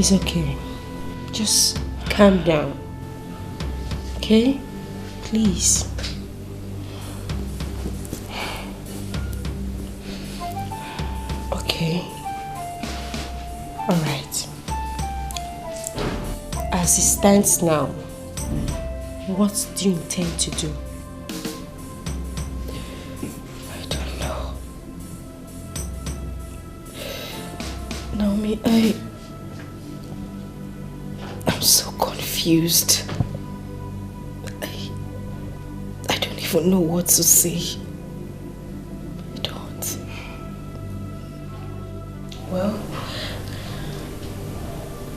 It's okay. Just calm down. Okay? Please. Okay. Alright. As it stands now, what do you intend to do? I don't know. Naomi, I'm so confused. I don't even know what to say. I don't. Well,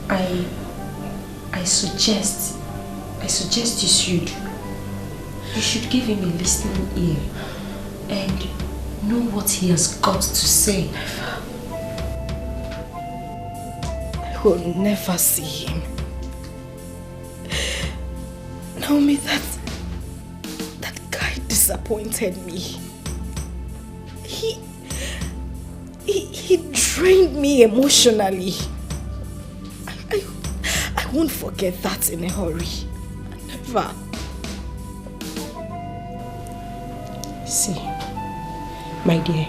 I suggest you should give him a listening ear and know what he has got to say. I will never see him. Naomi, that guy disappointed me. He drained me emotionally. I won't forget that in a hurry. Never. See, my dear,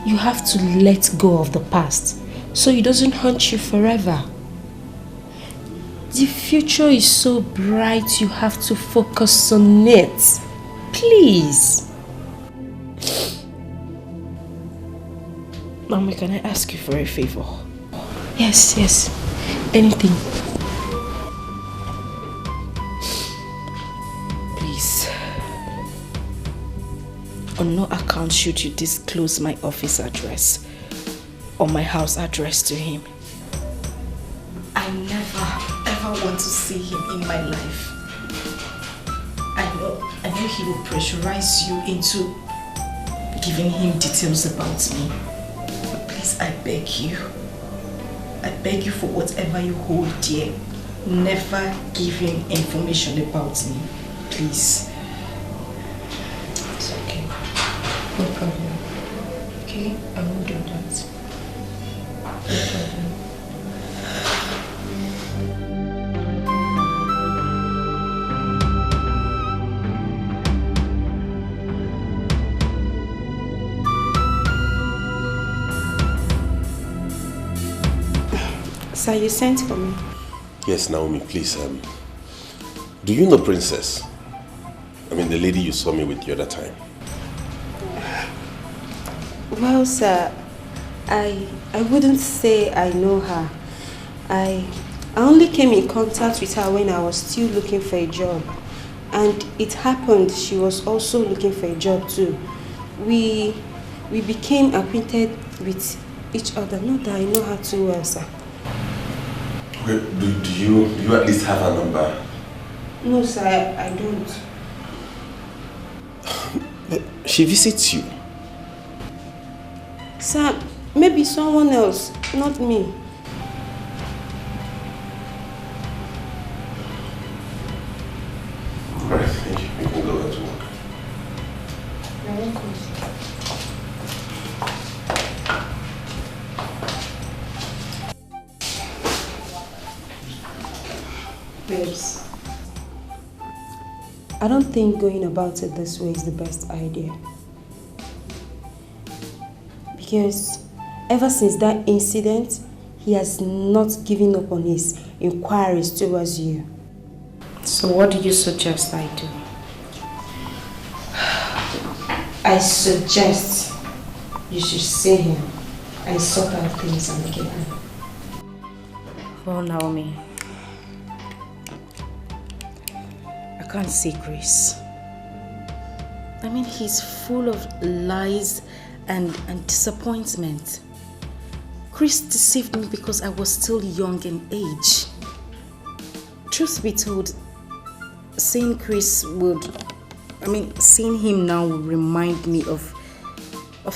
you have to let go of the past so it doesn't haunt you forever. The future is so bright, you have to focus on it. Please. Mama, can I ask you for a favor? Yes. Anything. Please. On no account should you disclose my office address or my house address to him. I never ever want to see him in my life. I know he will pressurize you into giving him details about me. But please, I beg you for whatever you hold dear, never give him information about me. Please. It's okay. No problem. Okay? I won't do that. No problem. Sir, you sent for me? Yes, Naomi, please. Do you know Princess? I mean, the lady you saw me with the other time. Well, sir, I wouldn't say I know her. I only came in contact with her when I was still looking for a job. And it happened she was also looking for a job too. We became acquainted with each other. Not that I know her too well, sir. Okay, do you at least have her number? No, sir, I don't. But she visits you. Sir, maybe someone else, not me. Alright, thank you. You can go back to work. You're welcome. Babes, I don't think going about it this way is the best idea. Because ever since that incident, he has not given up on his inquiries towards you. So what do you suggest I do? I suggest you should see him and sort out things and make it happen. Well, Naomi, I can't see Chris. I mean, he's full of lies and disappointment. Chris deceived me because I was still young in age. Truth be told, seeing him now would remind me of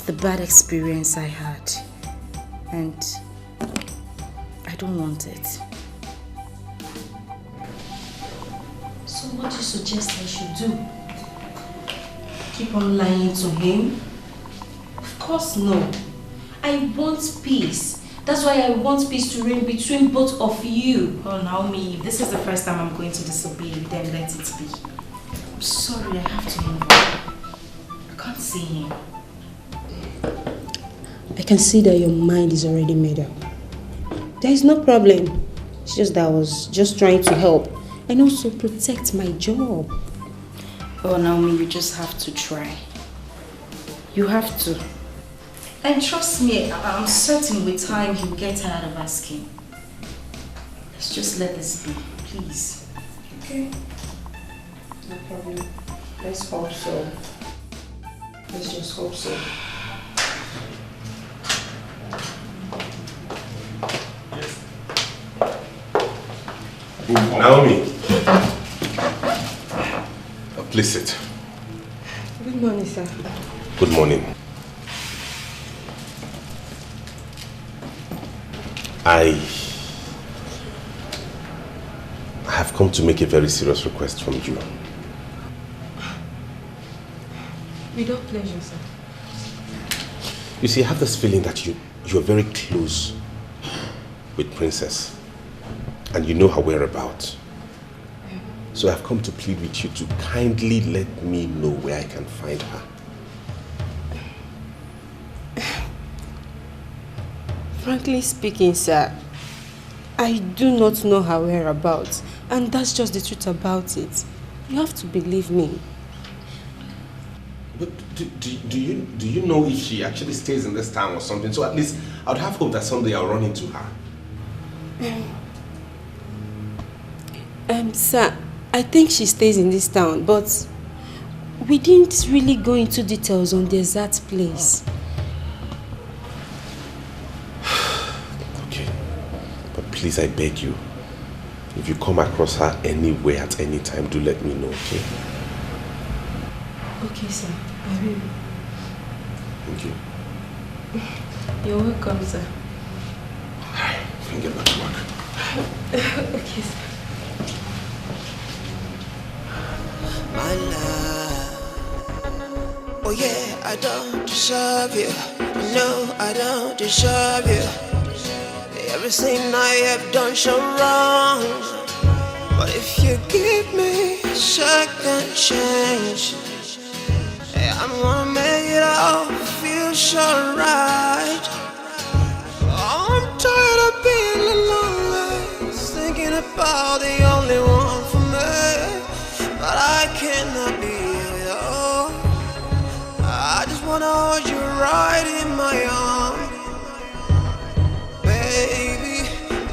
the bad experience I had. And I don't want it. So what do you suggest I should do? Keep on lying to him? Of course no. I want peace. That's why I want peace to reign between both of you. Oh, Naomi, if this is the first time I'm going to disobey you, then let it be. I'm sorry, I have to move on. I can't see him. I can see that your mind is already made up. There is no problem. It's just that I was just trying to help and also protect my job. Oh, Naomi, you just have to try. You have to. And trust me, I'm certain with time he'll get tired of asking. Let's just let this be, please. Okay. No problem. Let's hope so. Let's just hope so. Naomi. Please sit. Good morning, sir. Good morning. I have come to make a very serious request from you. Without pleasure, sir. You see, I have this feeling that you're very close with Princess. And you know her whereabouts. So I've come to plead with you to kindly let me know where I can find her. Frankly speaking, sir, I do not know her whereabouts. And that's just the truth about it. You have to believe me. But do you know if she actually stays in this town or something? So at least I would have hope that someday I'll run into her. Sir, I think she stays in this town, but we didn't really go into details on the exact place. Okay, but please, I beg you, if you come across her anywhere at any time, do let me know, okay? Okay, sir. I will. Thank you. You're welcome, sir. I can get back to work. Okay, sir. My love, oh yeah, I don't deserve you. No, I don't deserve you. Everything I have done so wrong. But if you give me a second chance, I'm gonna make it all feel so right. I'm tired of being alone, thinking about the only one for me. But I cannot be with you. I just wanna hold you right in my arms, baby,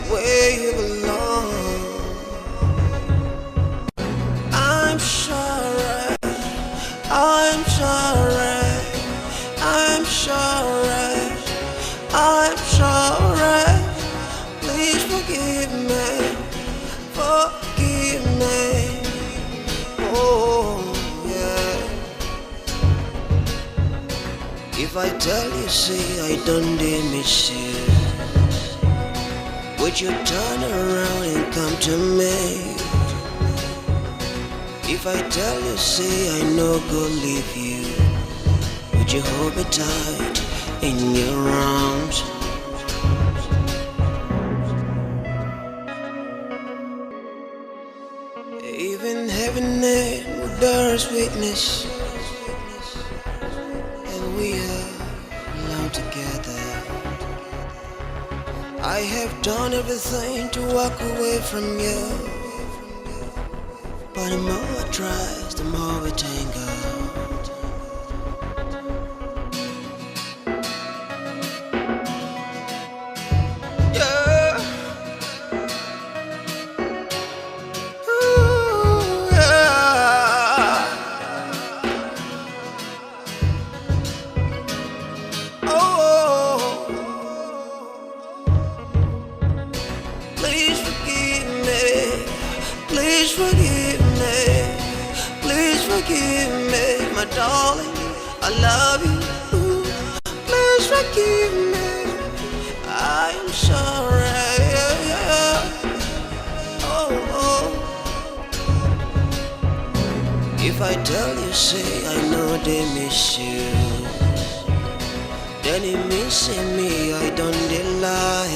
where you belong. I'm sorry, I'm sorry, I'm sorry, I'm sorry. Please forgive me, forgive me. Oh, yeah. If I tell you, say I don't miss you, would you turn around and come to me? If I tell you, say I no go leave you, would you hold me tight in your arms? Even heaven and bears witness, and we are alone together. I have done everything to walk away from you, but the more I try, the more we tangle. Darling, I love you. Please forgive me. I am sorry. Oh. If I tell you, say I know they miss you, then it means in me I don't lie.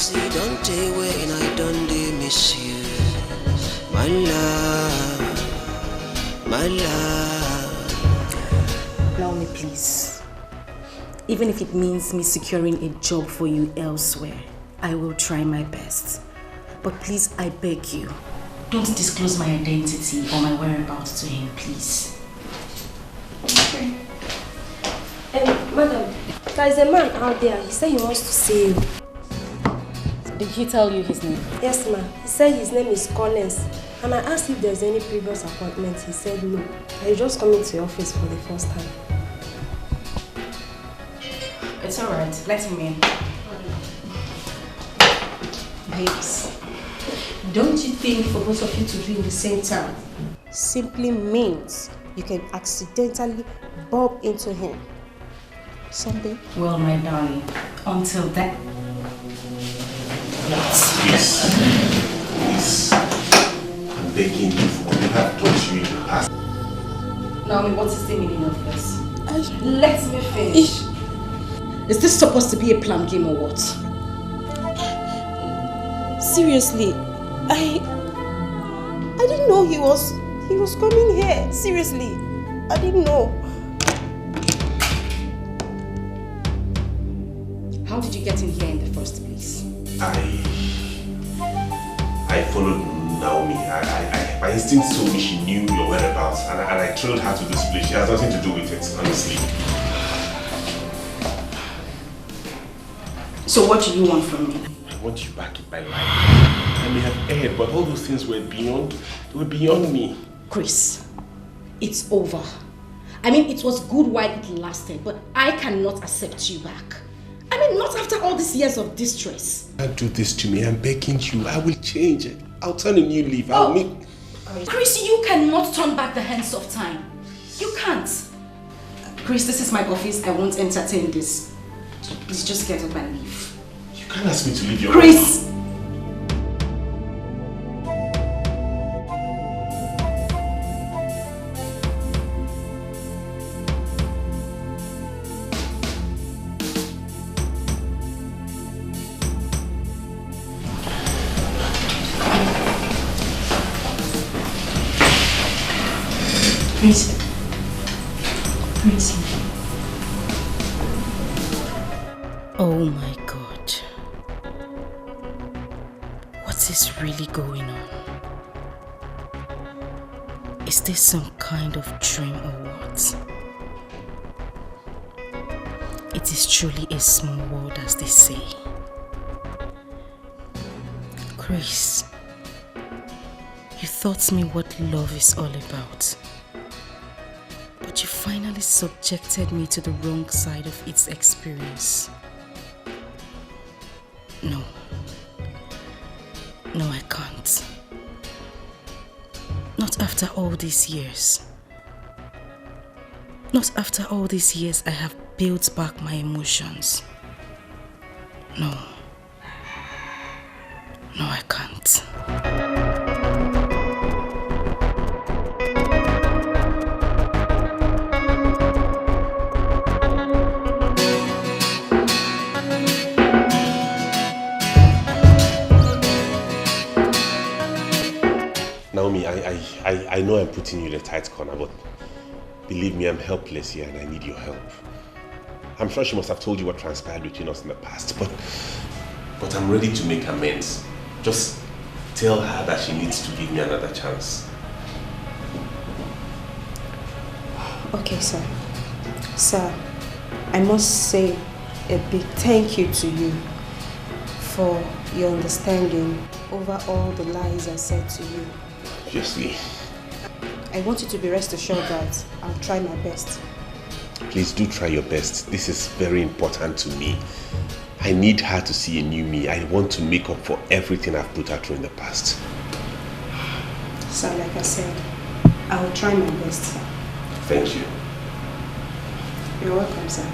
Cause you don't take away and I don't miss you. My love, my love. Allow me, please. Even if it means me securing a job for you elsewhere, I will try my best. But please, I beg you, don't disclose my identity or my whereabouts to him, please. Okay. Madam, there is a man out there. He said he wants to see you. Did he tell you his name? Yes, ma'am. He said his name is Collins. And I asked if there's any previous appointment. He said no. He's just coming to your office for the first time. It's alright. Let him in. Babes, don't you think for both of you to be in the same town Simply means you can accidentally bump into him. Something? Well, my darling, until then... Please. Please. I'm begging you for what you have done to me in the past. Naomi, what is the meaning of this? Let me finish. Is this supposed to be a planned game or what? Seriously, I didn't know he was coming here. Seriously, I didn't know. How did you get in here in the first place? I followed Naomi. My instinct told me she knew your whereabouts, and I trailed her to this place. She has nothing to do with it, honestly. So what do you want from me? I want you back in my life. I may have erred, but all those things were beyond me. Chris, it's over. I mean, it was good while it lasted, but I cannot accept you back. I mean, not after all these years of distress. Don't do this to me. I'm begging you. I will change it. I'll turn a new leaf. Chris, you cannot turn back the hands of time. You can't. Chris, this is my office. I won't entertain this. Please just get up and leave. You can't ask me to leave your Chris! Chris. Oh my God. What is really going on? Is this some kind of dream or what? It is truly a small world, as they say. Chris, you taught me what love is all about. But you finally subjected me to the wrong side of its experience. No, I can't. Not after all these years. Not after all these years I have built back my emotions. No, I can't. Naomi, I know I'm putting you in a tight corner, but believe me, I'm helpless here and I need your help. I'm sure she must have told you what transpired between us in the past, but I'm ready to make amends. Just tell her that she needs to give me another chance. Okay, sir. Sir, I must say a big thank you to you for your understanding over all the lies I said to you. Obviously. I want you to be rest assured that I'll try my best. Please do try your best. This is very important to me. I need her to see a new me. I want to make up for everything I've put her through in the past. Sir, like I said, I will try my best. Thank you. You're welcome, sir.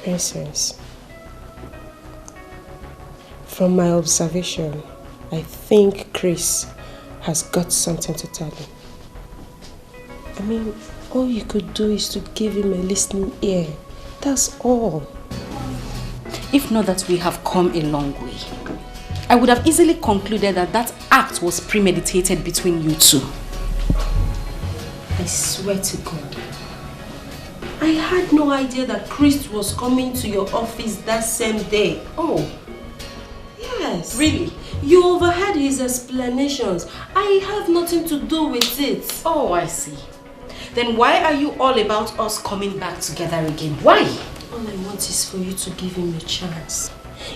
Essence. From my observation, I think Chris has got something to tell him. I mean, all you could do is to give him a listening ear. That's all. If not that we have come a long way, I would have easily concluded that that act was premeditated between you two. I swear to God, I had no idea that Chris was coming to your office that same day. Oh. Yes. Really? You overheard his explanations. I have nothing to do with it. Oh, I see. Then why are you all about us coming back together again? Why? All I want is for you to give him a chance.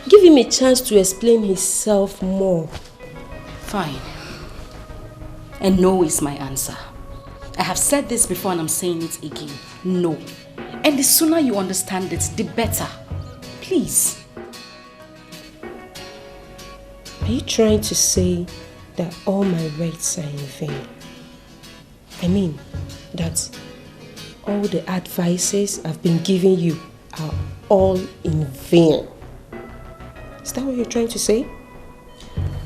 Give him a chance to explain himself more. Fine. And no is my answer. I have said this before and I'm saying it again. No. And the sooner you understand it, the better. Please. Are you trying to say that all my words are in vain? I mean, that all the advices I've been giving you are all in vain. Is that what you're trying to say?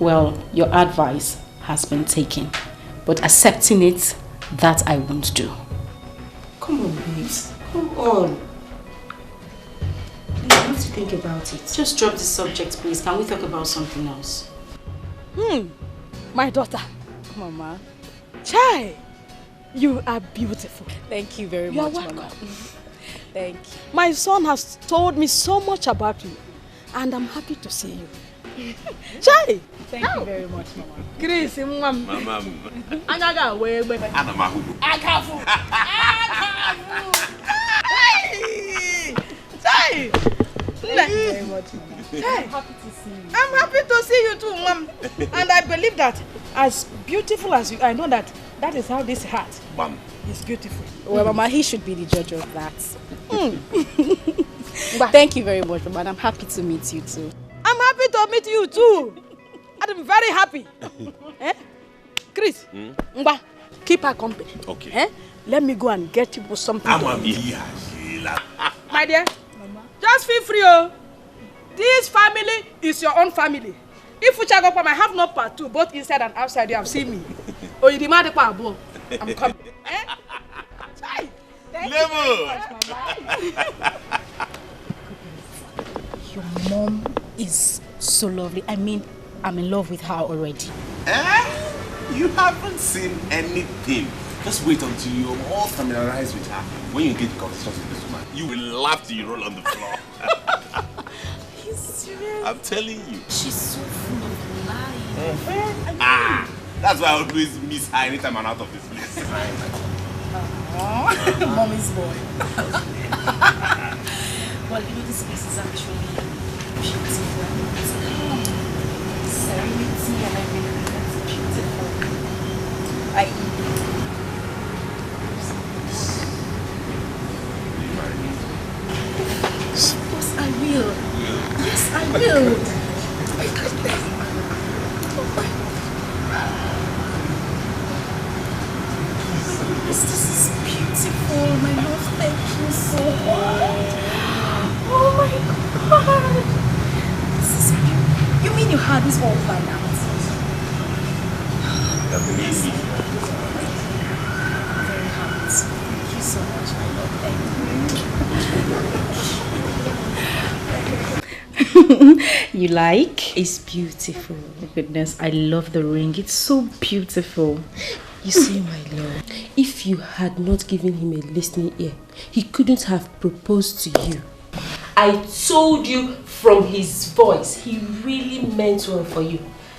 Well, your advice has been taken, but accepting it, that I won't do. Come on, babes. Come on. You have to think about it. Just drop the subject, please. Can we talk about something else? My daughter. Mama. Chai, you are beautiful. Thank you very You are much, welcome. Mama. Thank you. My son has told me so much about you, and I'm happy to see you. Chai! Thank you very much, Mama. Chris, Mama. Anaga, where? Anamahu. Akafu! Chai! Thank you very much, Mama. I'm happy to see you. I'm happy to see you too, Mom. And I believe that as beautiful as you, I know that that is how this heart is beautiful. Well, Mama, he should be the judge of that. Thank you very much, Mama. And I'm happy to meet you too. I'm happy to meet you too. I'm very happy. Chris, keep her company. Okay. Let me go and get you something. My dear, Mama. Just feel free. Oh. This family is your own family. If we check up, I have no part two, both inside and outside. You have seen me. Oh, you demand the part above. I'm coming. Thank you very much, Mama. Your mom is so lovely. I mean, I'm in love with her already. You haven't seen anything. Just wait until you're all familiarized with her. When you get conversations with this woman, you will laugh till you roll on the floor. He's serious. I'm telling you. She's so full of life. That's why I always miss her anytime I'm out of this place. Mommy's boy. Well, you know, this place is actually beautiful. Serenity and everything. That's beautiful. Yes, I will. Yes, I will. This is beautiful. My love, thank you so much. Oh my God. This is beautiful. You mean you had this all planned out? Definitely. I'm very happy. Thank you so much, my love. Thank you. You like? It's beautiful. Oh goodness, I love the ring. It's so beautiful. You see, my love, if you had not given him a listening ear, he couldn't have proposed to you. I told you from his voice, he really meant well for you.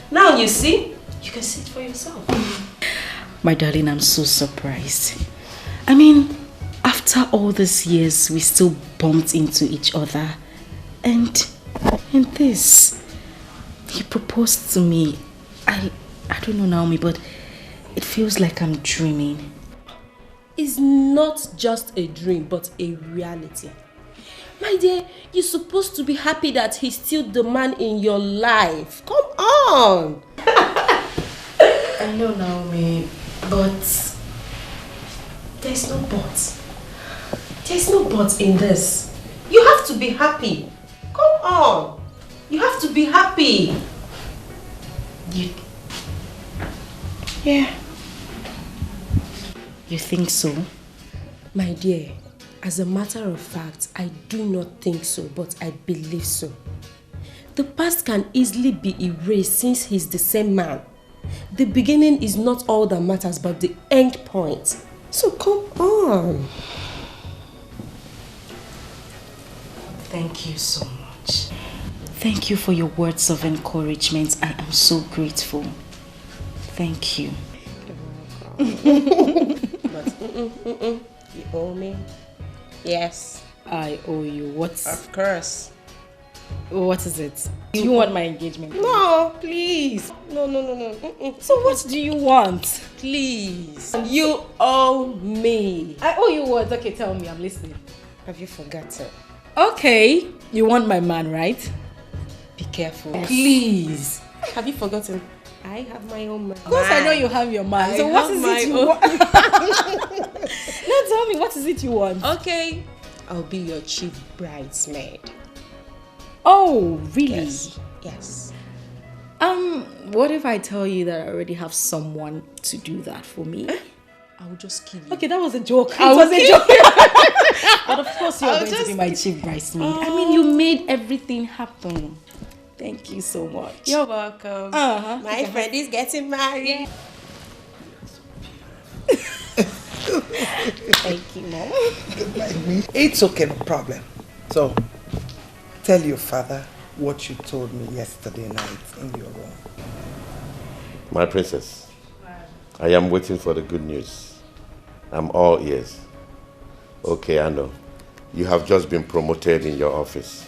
Now you see, you can see it for yourself. My darling, I'm so surprised. I mean, after all these years, we still bumped into each other. And this, he proposed to me. I don't know, Naomi, but it feels like I'm dreaming. It's not just a dream, but a reality. My dear, you're supposed to be happy that he's still the man in your life. Come on! I know, Naomi, but There's no but. There's no but in this. You have to be happy. Come on. You have to be happy. Yeah. You think so? My dear, as a matter of fact, I do not think so, but I believe so. The past can easily be erased since he's the same man. The beginning is not all that matters, but the end point. So come on. Thank you so much. Thank you for your words of encouragement. I am so grateful. Thank you. But you owe me? Yes. I owe you. What? Of course. What is it? Do you want my engagement? No, please. No. So what do you want? Please. You owe me. I owe you what? Okay, tell me. I'm listening. Have you forgotten? Okay. You want my man, right? Be careful. Yes. Please. Have you forgotten? I have my own man. Of course I know you have your man. So what is it you want? Now tell me, what is it you want? Okay. I'll be your chief bridesmaid. Oh, really? Yes. What if I tell you that I already have someone to do that for me? I will just kill you. Okay, that was a joke. It was a joke. But of course you're going to be my chief bridesmaid. I mean, you made everything happen. Thank you so much. You're welcome. My friend is getting married. Thank you, Mom. It's okay, no problem. So, tell your father what you told me yesterday night in your room. My princess, I am waiting for the good news. I'm all ears. Okay, I know. You have just been promoted in your office.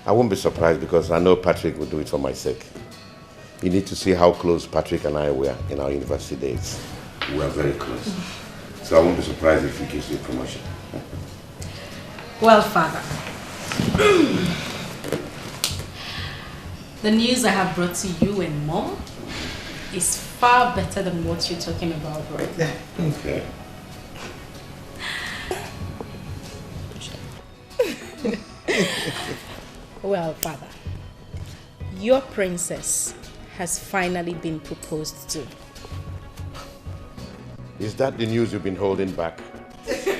I won't be surprised because I know Patrick will do it for my sake. You need to see how close Patrick and I were in our university days. We are very close. So I won't be surprised if he gives you a promotion. Well, Father, the news I have brought to you and Mom is far better than what you're talking about right now. Okay. Well, Father, your princess has finally been proposed to. Is that the news you've been holding back? This is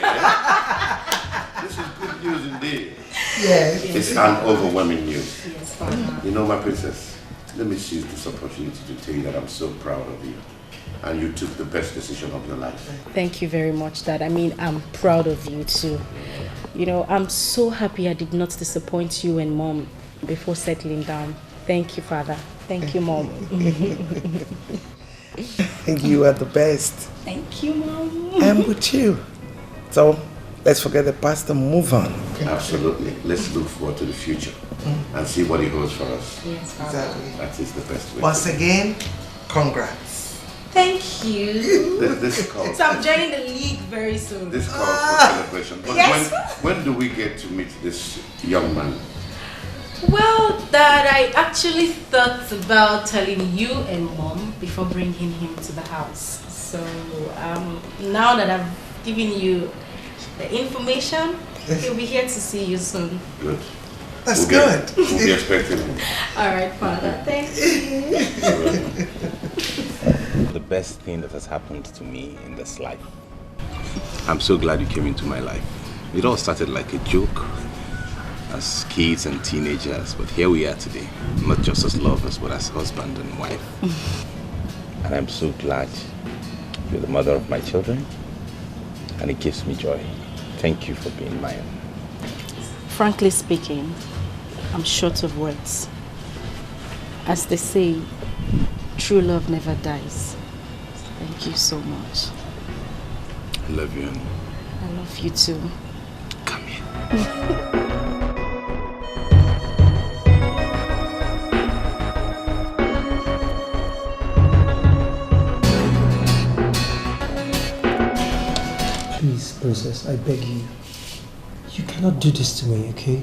good news indeed. Yes. It's an overwhelming news. Yes, Father. You know, my princess, let me seize this opportunity to tell you that I'm so proud of you. And you took the best decision of your life. Thank you very much, Dad. I mean, I'm proud of you too. You know, I'm so happy I did not disappoint you and Mom before settling down. Thank you, Father. Thank you, Mom. You are the best. Thank you, Mom. I'm with you. So, let's forget the past and move on. Absolutely. Let's look forward to the future and see what it holds for us. Yes, Father. Exactly. That is the best way. Once again, congrats. Thank you. This calls. So I'm joining the league very soon. This calls for celebration. But Yes. when do we get to meet this young man? Well, Dad, I actually thought about telling you and Mom before bringing him to the house. So now that I've given you the information, he'll be here to see you soon. Good. That's good. We'll be expecting him. All right, Father. Thank you. The best thing that has happened to me in this life. I'm so glad you came into my life. It all started like a joke as kids and teenagers, but here we are today, not just as lovers, but as husband and wife. And I'm so glad you're the mother of my children, and it gives me joy. Thank you for being mine. Frankly speaking, I'm short of words. As they say, true love never dies. Thank you so much. I love you, Onny. I love you too. Come here. Please, Princess, I beg you. You cannot do this to me, okay?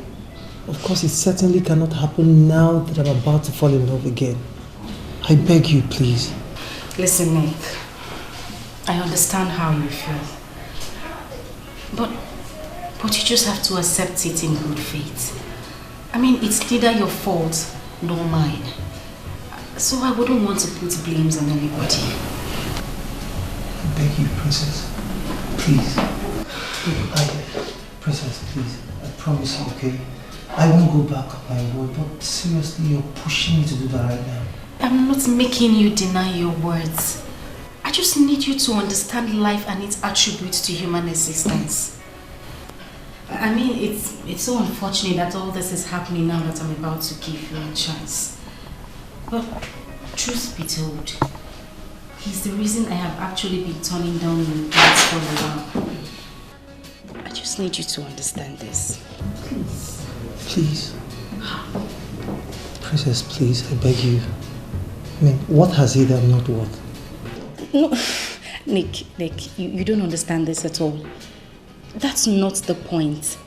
Of course, it certainly cannot happen now that I'm about to fall in love again. I beg you, please. Listen, Nick. I understand how you feel. But you just have to accept it in good faith. I mean, it's neither your fault nor mine. So I wouldn't want to put blames on anybody. I beg you, Princess. Please. Princess, please. I promise you, okay? I won't go back on my word, but seriously, you're pushing me to do that right now. I'm not making you deny your words. I just need you to understand life and its attributes to human existence. I mean, it's so unfortunate that all this is happening now that I'm about to give you a chance. But truth be told, he's the reason I have actually been turning down your dates for a while. I just need you to understand this. Please. Please. Princess, please, I beg you. I mean, what has he that I'm not worth? No, Nick, you don't understand this at all. That's not the point.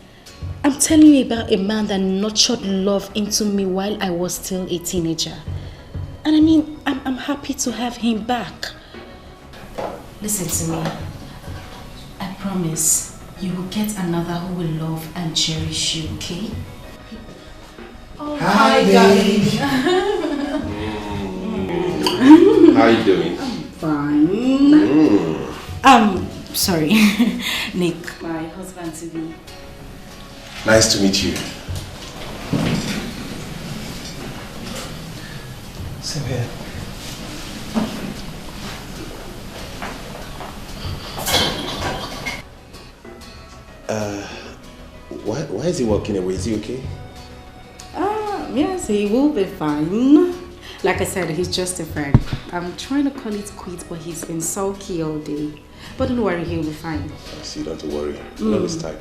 I'm telling you about a man that nurtured love into me while I was still a teenager. And I mean, I'm happy to have him back. Listen to me. I promise you will get another who will love and cherish you, okay? Oh, hi, darling. How are you doing? Fine. Sorry, Nick, my husband to be. Nice to meet you. Same here. Why is he walking away? Is he okay? Yes, he will be fine. Like I said, he's just a friend. I'm trying to call it quits, but he's been sulky all day. But don't worry, he'll be fine. See, don't worry. You know this type.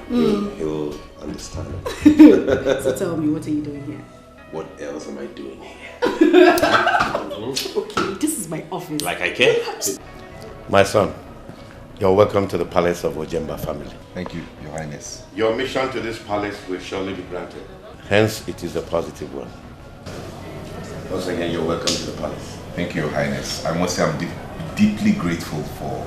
He'll understand. So tell me, what are you doing here? What else am I doing here? Okay, this is my office. Like I care? My son, you're welcome to the palace of Ojemba family. Thank you, Your Highness. Your mission to this palace will surely be granted. Hence, it is a positive one. Once again, you're welcome to the palace. Thank you, Your Highness. I must say I'm deeply grateful for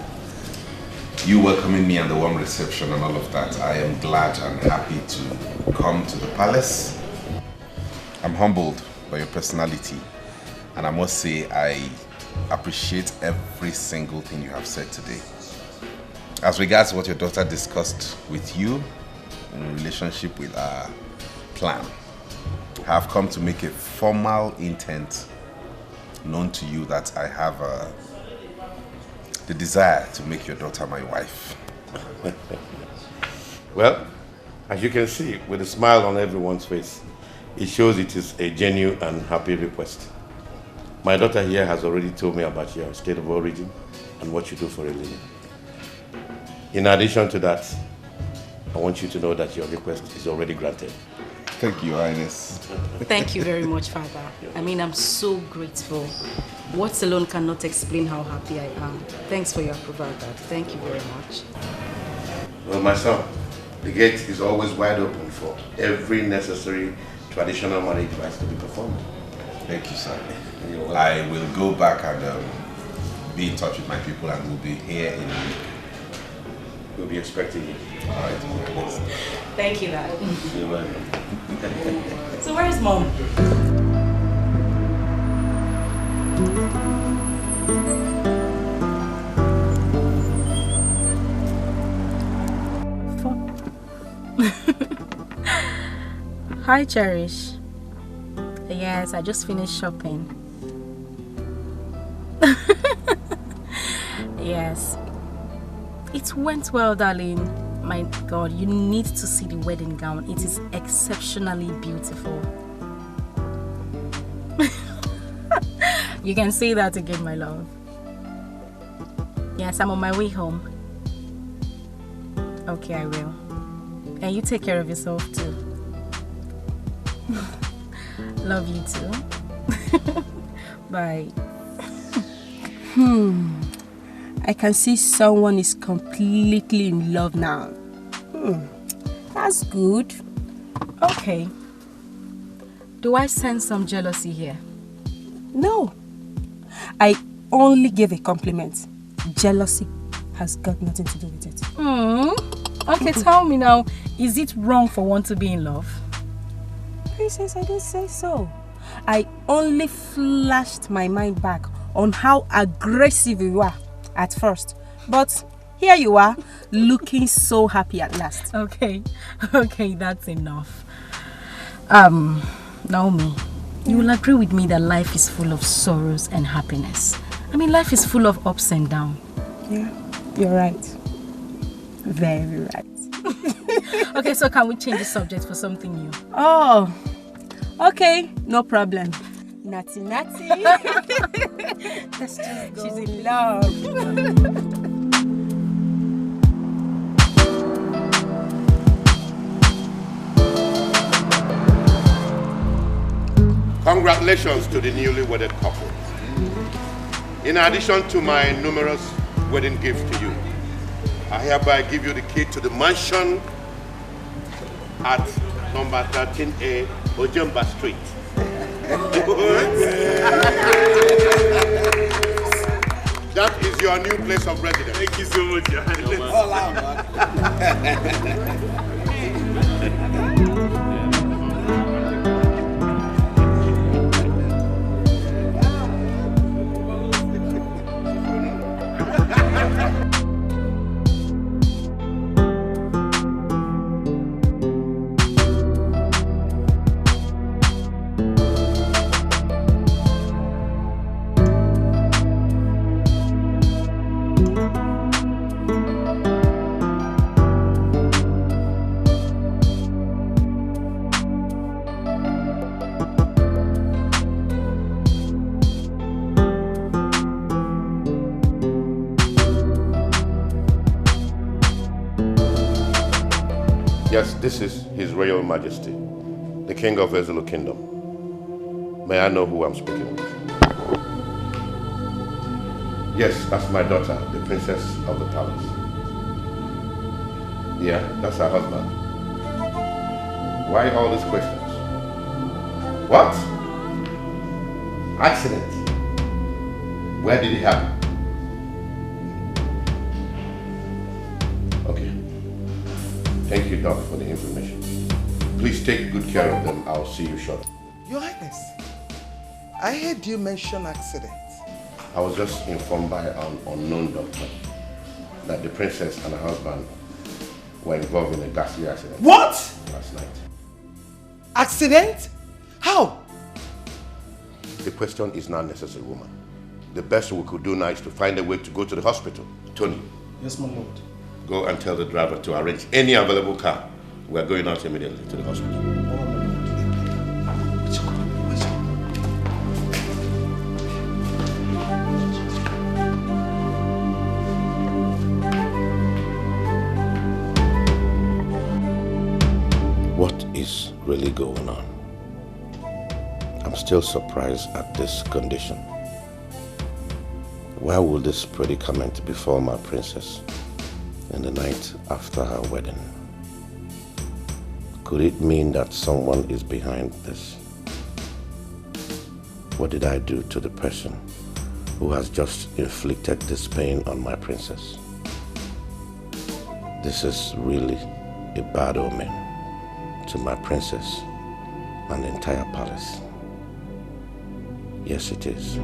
you welcoming me and the warm reception and all of that. I am glad and happy to come to the palace. I'm humbled by your personality, and I must say I appreciate every single thing you have said today. As regards what your daughter discussed with you in relationship with our plan, I have come to make a formal intent known to you that I have the desire to make your daughter my wife. Well, as you can see, with a smile on everyone's face, it shows it is a genuine and happy request. My daughter here has already told me about your state of origin and what you do for a living. In addition to that, I want you to know that your request is already granted. Thank you, Your Highness. Thank you very much, Father. I mean, I'm so grateful. Words alone cannot explain how happy I am. Thanks for your approval, Dad. Thank you very much. Well, my son, the gate is always wide open for every necessary traditional marriage rites to be performed. Thank you, sir. I will go back and be in touch with my people, and we'll be here in a week. We'll be expecting you. All right. Thank you, Dad. You're welcome. So where is Mom? Hi, Cherish. Yes, I just finished shopping. Yes. It went well, darling. My God, you need to see the wedding gown. It is exceptionally beautiful. You can say that again, my love. Yes, I'm on my way home. Okay, I will. And you take care of yourself too. Love you too. Bye. I can see someone is completely in love now. That's good. Okay. Do I sense some jealousy here? No. I only gave a compliment. Jealousy has got nothing to do with it. Okay, tell me now, is it wrong for one to be in love? Princess, I didn't say so. I only flashed my mind back on how aggressive you were at first. But here you are, looking so happy at last. Okay, that's enough. Naomi, you will agree with me that life is full of sorrows and happiness. I mean, life is full of ups and downs. Yeah, you're right. Very right. Okay, so can we change the subject for something new? Oh, okay, no problem. Natty. Let's just go. She's in love. Congratulations to the newly wedded couple. In addition to my numerous wedding gifts to you, I hereby give you the key to the mansion at number 13A Ojemba Street. That is your new place of residence. Thank you so much, Yes, this is His Royal Majesty, the King of Ezulu Kingdom. May I know who I'm speaking with? Yes, that's my daughter, the Princess of the Palace. Yeah, that's her husband. Why all these questions? What? Accident? Where did it happen? Okay. Thank you, Doc, for the information. Please take good care of them. I'll see you shortly. Your Highness, I heard you mention accident. I was just informed by an unknown doctor that the princess and her husband were involved in a ghastly accident. What? Last night. Accident? How? The question is not necessary, woman. The best we could do now is to find a way to go to the hospital. Tony. Yes, my lord. Go and tell the driver to arrange any available car. We are going out immediately to the hospital. What is really going on? I'm still surprised at this condition. Why will this predicament befall my princess in the night after her wedding? Could it mean that someone is behind this? What did I do to the person who has just inflicted this pain on my princess? This is really a bad omen to my princess and the entire palace. Yes, it is.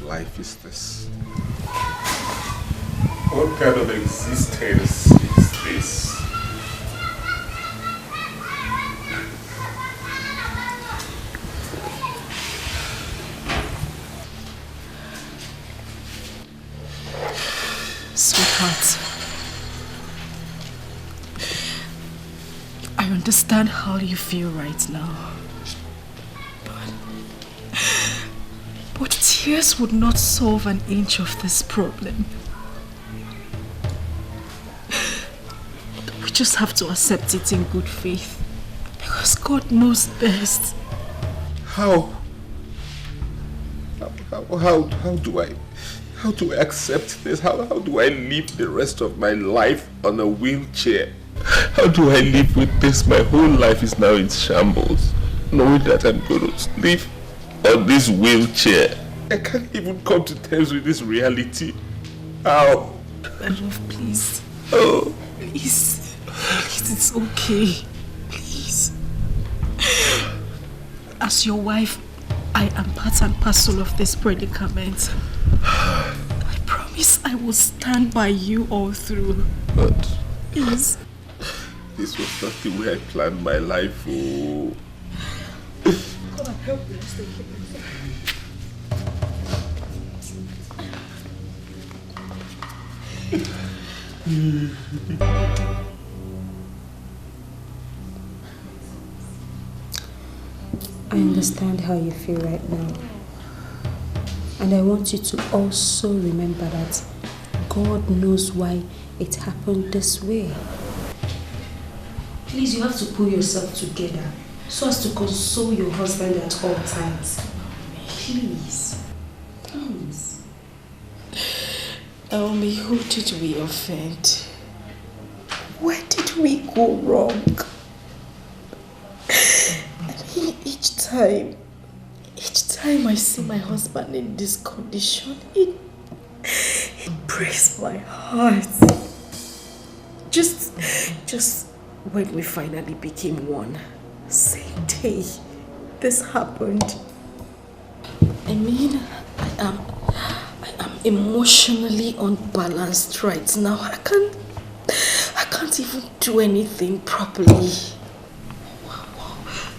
life is this? What kind of existence is this? Sweetheart, I understand how you feel right now. But tears would not solve an inch of this problem. We just have to accept it in good faith. Because God knows best. How do I accept this? How do I live the rest of my life on a wheelchair? How do I live with this? My whole life is now in shambles, knowing that I'm going to live on this wheelchair. I can't even come to terms with this reality. How? My love, please. Oh. Please, it's okay. Please. As your wife, I am part and parcel of this predicament. I promise I will stand by you all through. But please. This was not the way I planned my life. Oh. Come and help me. I understand how you feel right now. And I want you to also remember that God knows why it happened this way. Please, you have to pull yourself together so as to console your husband at all times. Please. Please. Naomi, who did we offend? Where did we go wrong? Each time I see my husband in this condition, it breaks my heart. Just when we finally became one, same day this happened. I mean, I am emotionally unbalanced right now. I can't even do anything properly.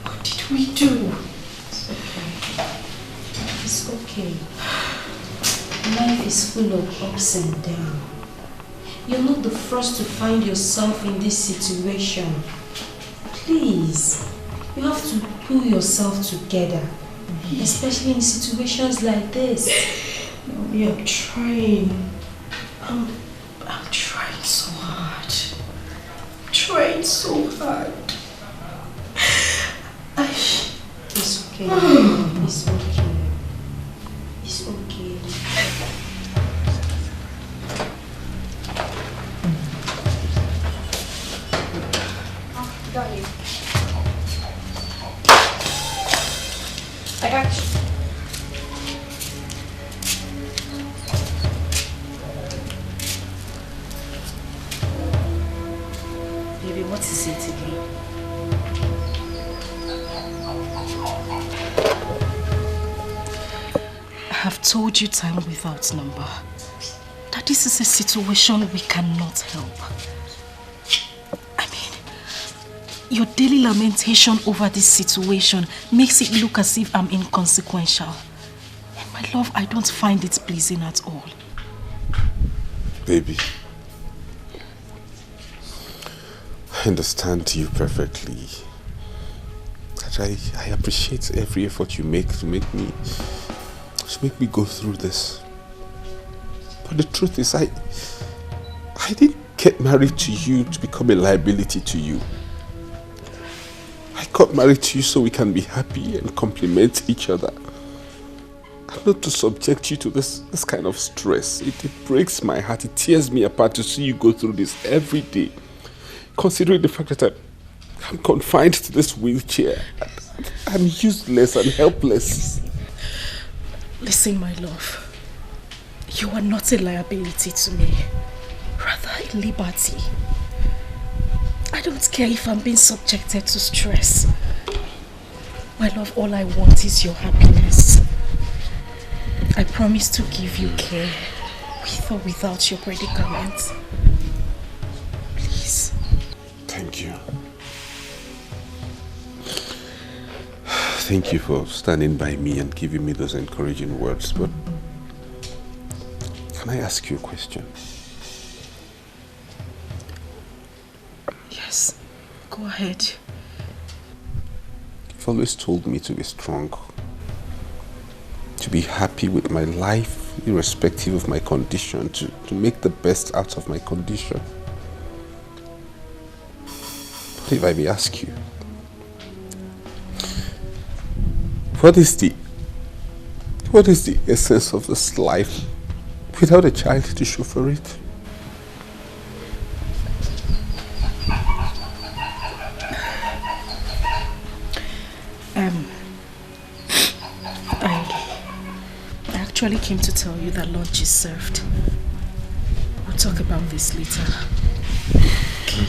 What did we do? It's okay. Life is full of ups and downs. You're not the first to find yourself in this situation. Please, you have to pull yourself together, especially in situations like this. We are trying. I'm trying so hard. I'm trying so hard. It's okay. It's okay. It's okay. Got you. I got you. Baby, what is it again? I have told you time without number that this is a situation we cannot help. Your daily lamentation over this situation makes it look as if I'm inconsequential. And my love, I don't find it pleasing at all. Baby, I understand you perfectly. I appreciate every effort you make to make me go through this. But the truth is, I didn't get married to you to become a liability to you. I got married to you so we can be happy and complement each other. And not to subject you to this kind of stress. It breaks my heart, it tears me apart to see you go through this every day. Considering the fact that I'm confined to this wheelchair. I'm useless and helpless. Listen, my love. You are not a liability to me. Rather a liberty. I don't care if I'm being subjected to stress. My love, all I want is your happiness. I promise to give you care, with or without your predicament. Please. Thank you. Thank you for standing by me and giving me those encouraging words, but can I ask you a question? Yes, go ahead. You've always told me to be strong, to be happy with my life, irrespective of my condition, to make the best out of my condition. But if I may ask you, what is the essence of this life without a child to show for it? I actually came to tell you that lunch is served. We'll talk about this later. Okay.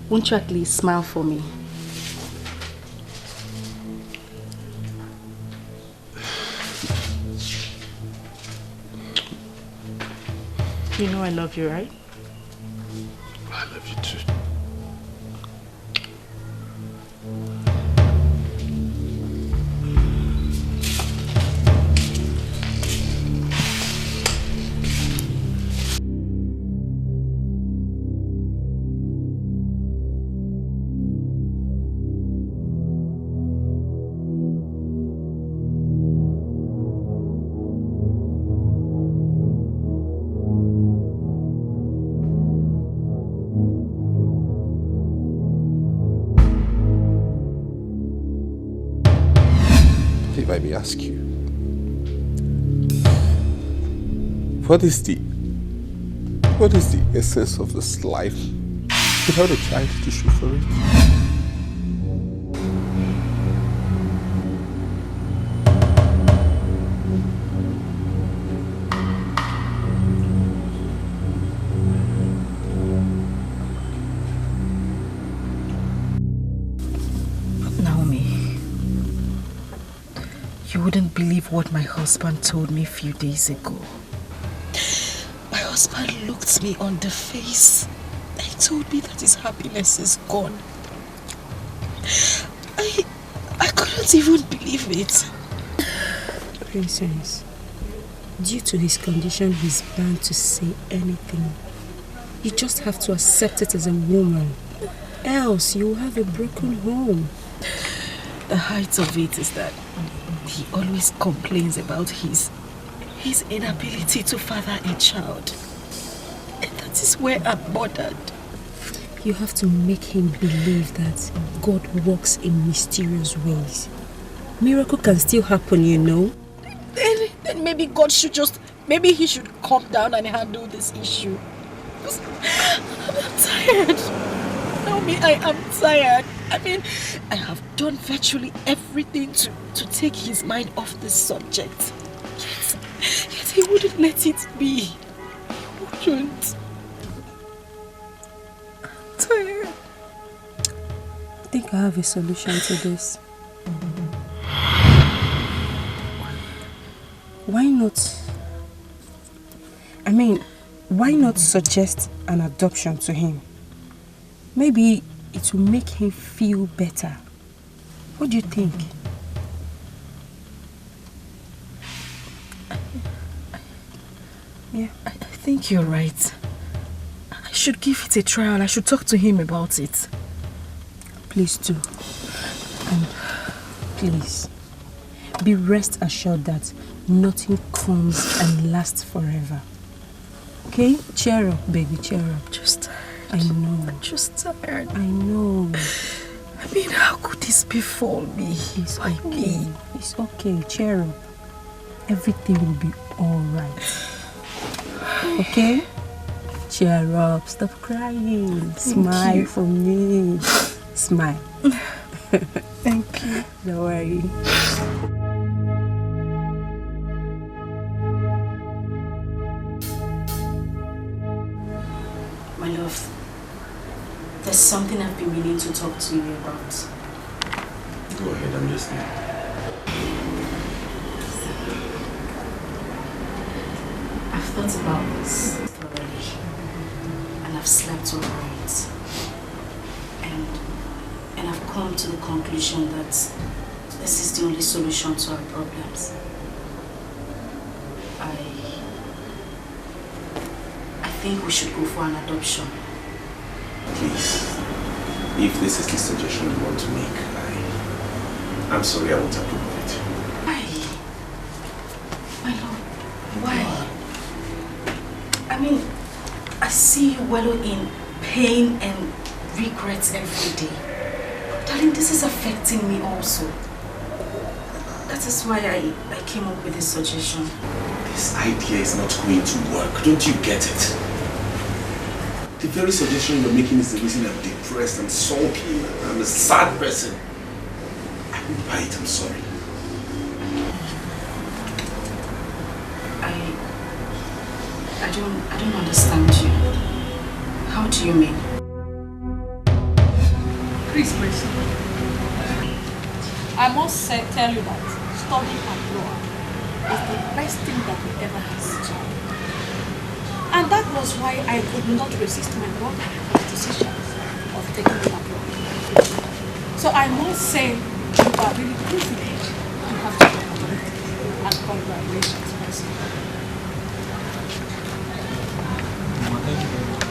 Won't you at least smile for me? You know I love you, right? I love you too. If I may ask you, what is the essence of this life without a child to show for it? You wouldn't believe what my husband told me a few days ago. My husband looked me on the face and told me that his happiness is gone. I couldn't even believe it. Princess, due to his condition, he's bound to say anything. You just have to accept it as a woman. Else, you will have a broken home. The height of it is that he always complains about his inability to father a child. And that is where I'm bothered. You have to make him believe that God works in mysterious ways. Miracle can still happen, you know. Then maybe God should maybe he should calm down and handle this issue. I'm tired. Tell me, I am tired. I mean, I have done virtually everything to take his mind off this subject. Yet he wouldn't let it be. He wouldn't. I'm tired. I think I have a solution to this. Why not suggest an adoption to him? Maybe it will make him feel better. What do you think? Yeah, I think you're right. I should give it a trial. I should talk to him about it. Please do. And please, be rest assured that nothing comes and lasts forever. Okay? Cheer up, baby, cheer up. Just tired. I know. I'm just tired. I know. I mean, how could this befall me? It's okay. It's okay. Cheer up. Everything will be alright. Okay? Cheer up. Stop crying. Smile for me. Smile. Thank you. No worry. My love, there's something I've been meaning to talk to you about. Go ahead, I'm listening. I've thought about this thoroughly, and I've slept over it. And I've come to the conclusion that this is the only solution to our problems. I think we should go for an adoption. Please, if this is the suggestion you want to make, I'm sorry, I won't approve of it. Why? My lord, why? I mean, I see you wallow in pain and regrets every day. Darling, this is affecting me also. That is why I came up with this suggestion. This idea is not going to work. Don't you get it? The very suggestion you're making is the reason I'm depressed and sulky and I'm a sad person. I won't buy it, I'm sorry. I don't understand you. How do you mean? Please, I must tell you that studying abroad is the best thing that we ever has. And that was why I could not resist my brother's decision of taking him abroad. So I must say you are really privileged to have to go abroad. And congratulations, person. Thank you very much.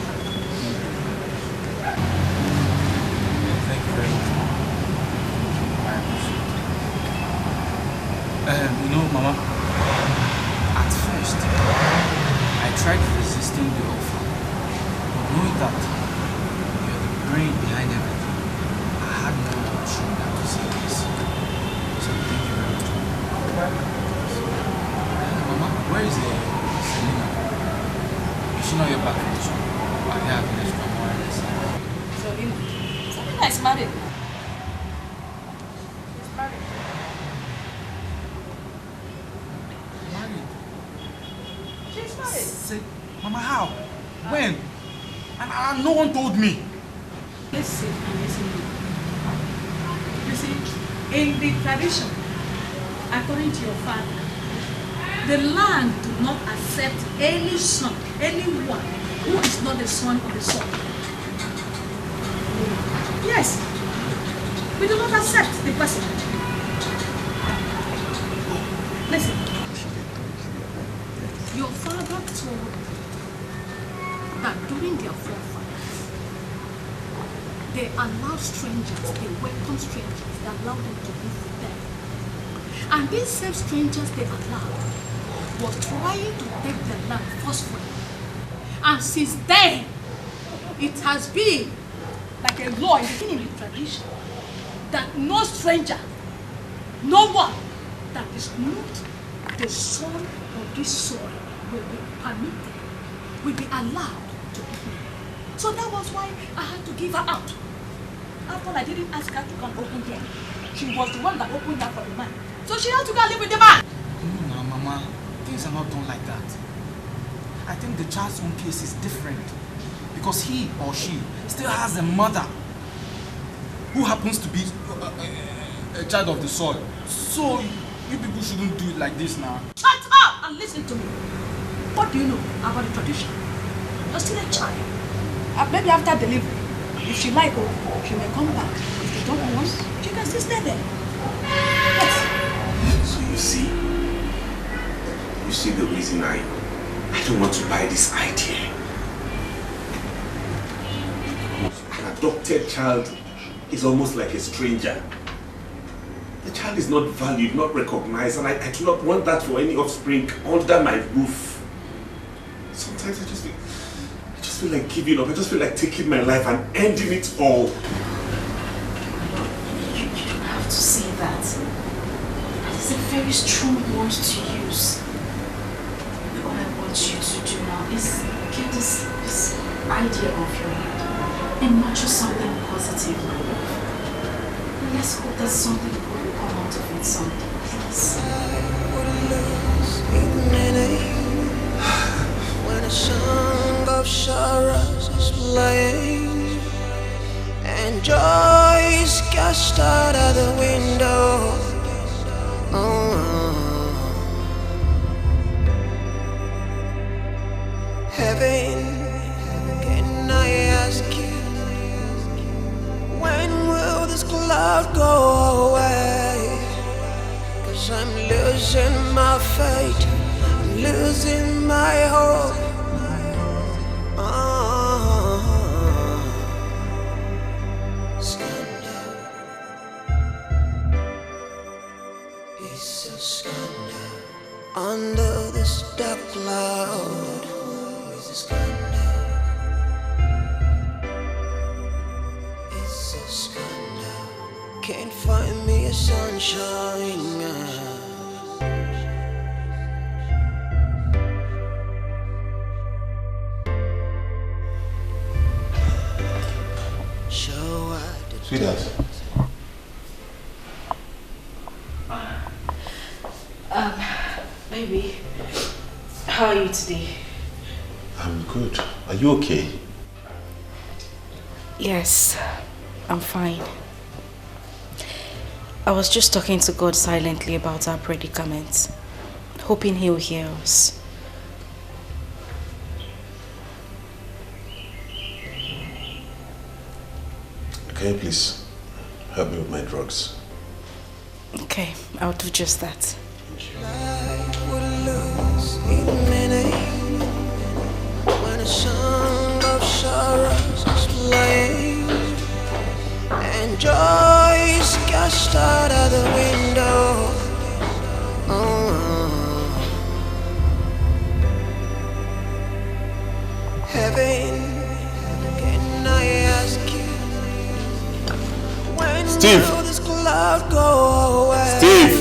I appreciate it. You know, Mama, at first, I tried resisting the offer, but knowing that you're the brain behind everything, I had no option than to say yes. So thank you very much. Mama, where is Selena? Is she not your back in the shop? I have an extra more or less. Selena is married. She's married. She's married. Say, Mama, how? When? And no one told me. Listen and listen to me. You see, in the tradition, according to your father, the land do not accept any son, anyone who is not the son of the son. Yes, we do not accept the person. Listen, your father told that during their forefathers, they allowed strangers, they welcomed strangers, they allowed them to live with them. And these same strangers they allowed were trying to take their land forcefully. And since then, it has been like a law in the tradition that no stranger, no one that is not the son of this soil will be permitted, will be allowed to be here. So that was why I had to give her out. After I didn't ask her to come open here, she was the one that opened up for the man. So she had to go and live with the man. No, Mama, things are not done like that. I think the child's own case is different because he or she still has a mother who happens to be a child of the soil. So you people shouldn't do it like this now. Shut up and listen to me. What do you know about the tradition? You're still a child. Maybe after delivery, if she like, she may come back. If she don't want, she can still stay there. Yes. So you see the reason I don't want to buy this idea. An adopted child is almost like a stranger. The child is not valued, not recognized, and I do not want that for any offspring under my roof. Sometimes I just feel like giving up. I just feel like taking my life and ending it all. You don't have to say that. That is a very strong word to use. All I want you to do now is get this idea off your head and nurture something positive. let's hope that something good will come out of it someday. When a song of sorrows is playing and joy is cast out of the window. Heaven, can I ask you, when will this cloud go away? 'Cause I'm losing my faith, I'm losing my hope. Scandal, it's a scandal. Under this dark cloud, it's a scandal. It's a scandal. Can't find me a sunshine. Sweetheart. Baby, how are you today? I'm good. Are you okay? Yes, I'm fine. I was just talking to God silently about our predicament, hoping He'll hear us. Can you please help me with my drugs? Okay, I'll do just that. When a song of sorrows is playing and joy is cast out of the window. Heaven, can I ask you, when will this cloud go away? Steve!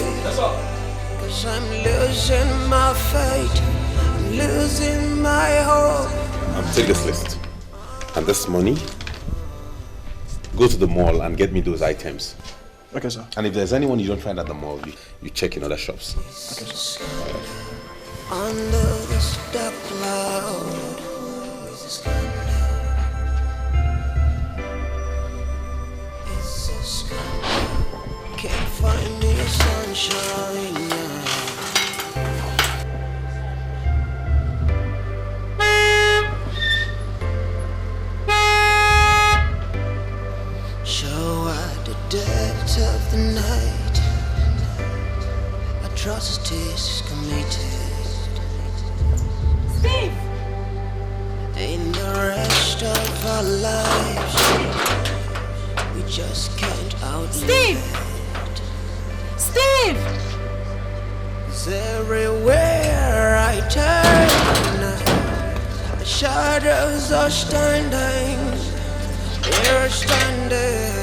Cause I'm losing my faith, I'm losing my hope. Take this list. And this money, go to the mall and get me those items. Okay, sir. And if there's anyone you don't find at the mall, you check in other shops. Okay, sir. Under this dark cloud, it's a scandal. Can't find me a sunshine. Show at the depth of the night, atrocities committed. Steve! In the rest of our lives, we just can't outlive. Steve! Steve! 'Cause everywhere I turn, the shadows are standing. They're standing.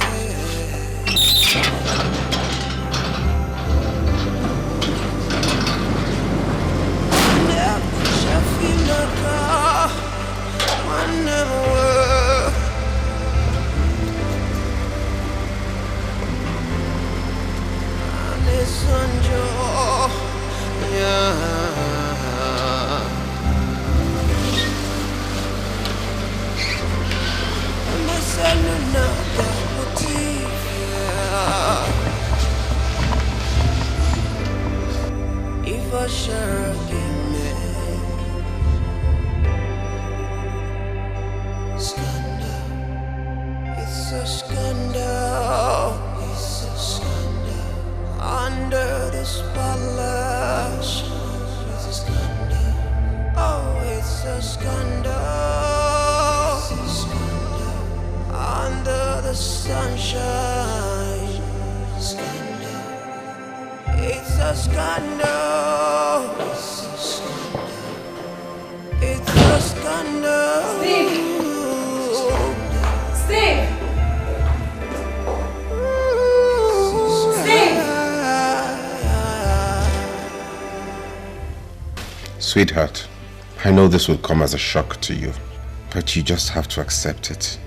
If I share scandal, it's a scandal, it's a scandal. Under this palace, it's a scandal. Oh, it's a scandal, it's a scandal. Under the sunshine, scandal. It's a scandal. It's a scandal. It's a scandal. Steve! Sweetheart, I know this will come as a shock to you, but you just have to accept it.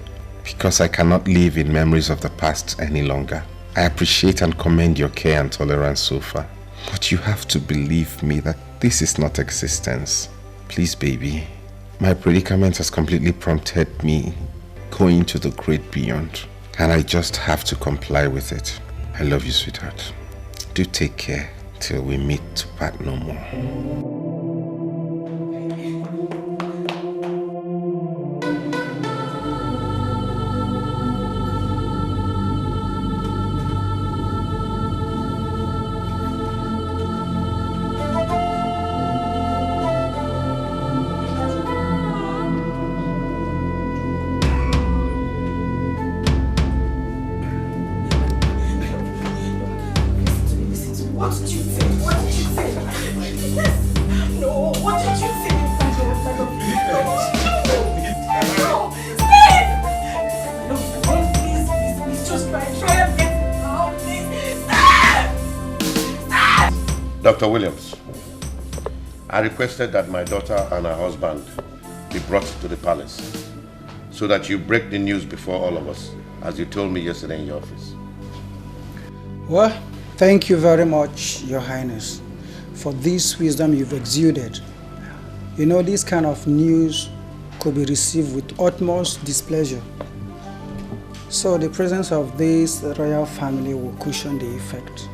Because I cannot live in memories of the past any longer. I appreciate and commend your care and tolerance so far. But you have to believe me that this is not existence. Please, baby. My predicament has completely prompted me going to the great beyond. And I just have to comply with it. I love you, sweetheart. Do take care till we meet to part no more. Dr. Williams, I requested that my daughter and her husband be brought to the palace so that you break the news before all of us, as you told me yesterday in your office. Well, thank you very much, Your Highness, for this wisdom you've exuded. You know, this kind of news could be received with utmost displeasure. So the presence of this royal family will cushion the effect.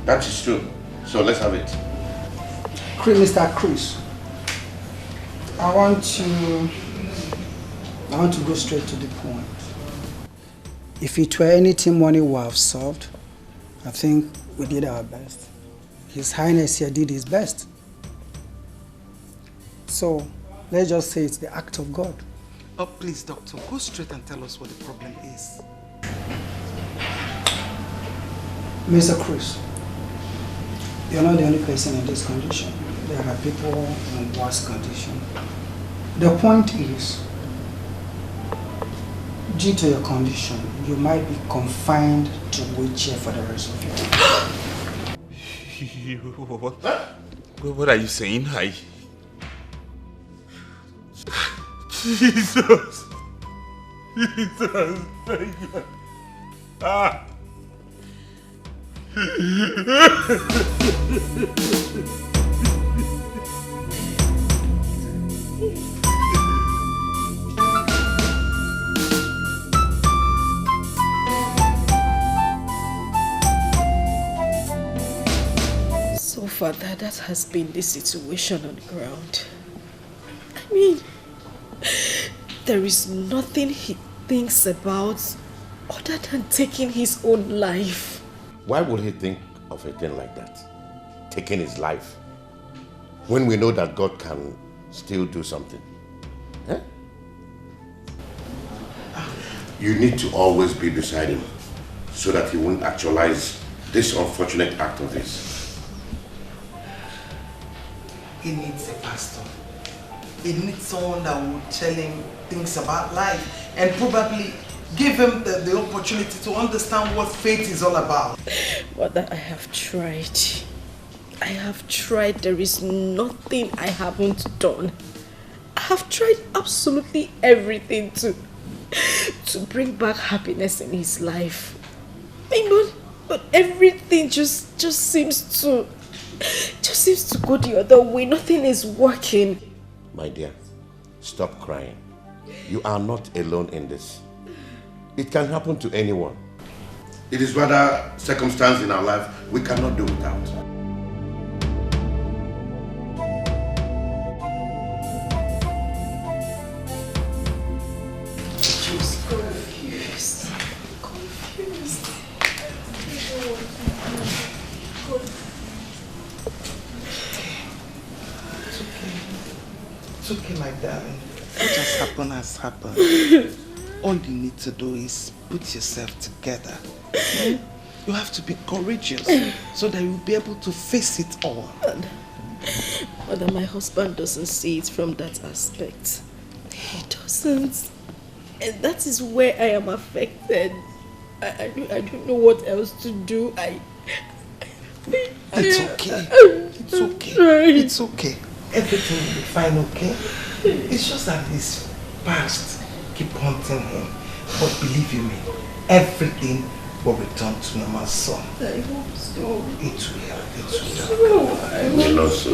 That is true. So let's have it. Mr. Chris, I want to go straight to the point. If it were anything money would have solved, I think we did our best. His Highness here did his best. So let's just say it's the act of God. Oh, please, doctor, go straight and tell us what the problem is. Mr. Chris, you're not the only person in this condition. There are people in worse condition. The point is, due to your condition, you might be confined to wheelchair for the rest of your life. What are you saying? Jesus! Jesus! Ah! So far, that has been the situation on the ground. I mean, there is nothing he thinks about other than taking his own life. Why would he think of a thing like that? Taking his life? When we know that God can still do something. Eh? You need to always be beside him so that he won't actualize this unfortunate act of his. He needs a pastor. He needs someone that will tell him things about life and probably give him the opportunity to understand what faith is all about. Mother, I have tried. I have tried. There is nothing I haven't done. I have tried absolutely everything to bring back happiness in his life. But everything just seems to go the other way. Nothing is working. My dear, stop crying. You are not alone in this. It can happen to anyone. It is rather circumstance in our life we cannot do without. Just confused. It's okay, my darling. What has happened has happened. All you need to do is put yourself together. You have to be courageous so that you'll be able to face it all. Mother, my husband doesn't see it from that aspect. He doesn't. And that is where I am affected. I don't know what else to do. It's okay. It's okay. It's okay. Everything will be fine, okay? It's just that it's past. keep haunting him. But believe you me, everything will return to normal soon. I hope so. It will. I hope so.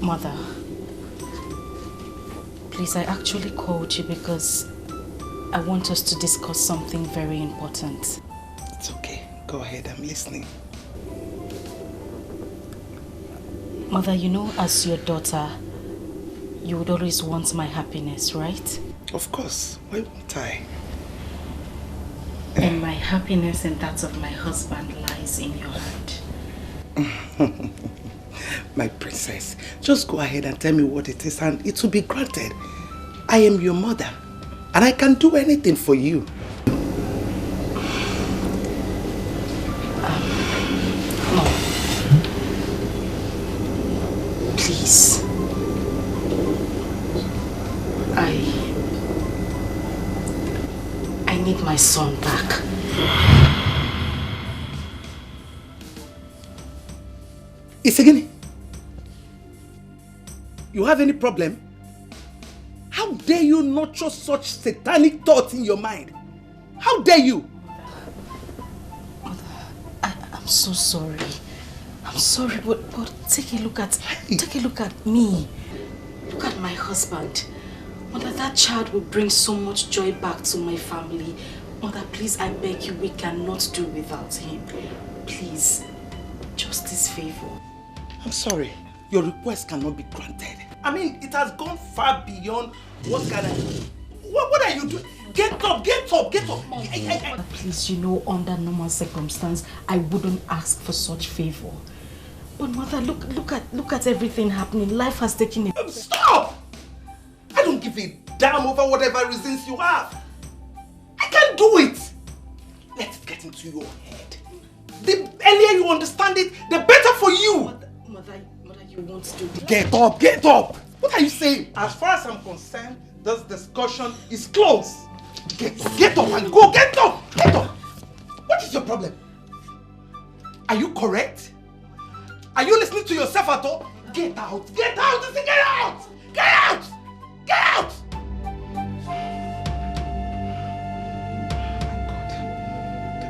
Mother, please, I actually called you because I want us to discuss something very important. It's okay. Go ahead, I'm listening. Mother, you know, as your daughter, you would always want my happiness, right? Of course. Why won't I? And my happiness and that of my husband lies in your hand. My princess, just go ahead and tell me what it is and it will be granted. I am your mother and I can do anything for you. No. Please. I need my son back. Isegini, you have any problem? How dare you nurture such satanic thoughts in your mind? How dare you? Mother, I'm so sorry. I'm sorry, but take a look at me. Look at my husband. Mother, that child will bring so much joy back to my family. Mother, please, I beg you, we cannot do without him. Please, just this favor. I'm sorry, your request cannot be granted. I mean, it has gone far beyond what can I... What are you doing? Get up! Mother, please, you know, under normal circumstance, I wouldn't ask for such favor. But mother, look at everything happening. Life has taken a... Stop! I don't give a damn over whatever reasons you have. I can't do it. Let it get into your head. The earlier you understand it, the better for you. Mother, you won't do this. Get up! What are you saying? As far as I'm concerned, this discussion is closed. Get up and go. Get up! What is your problem? Are you correct? Are you listening to yourself at all? Get out! Get out! Can't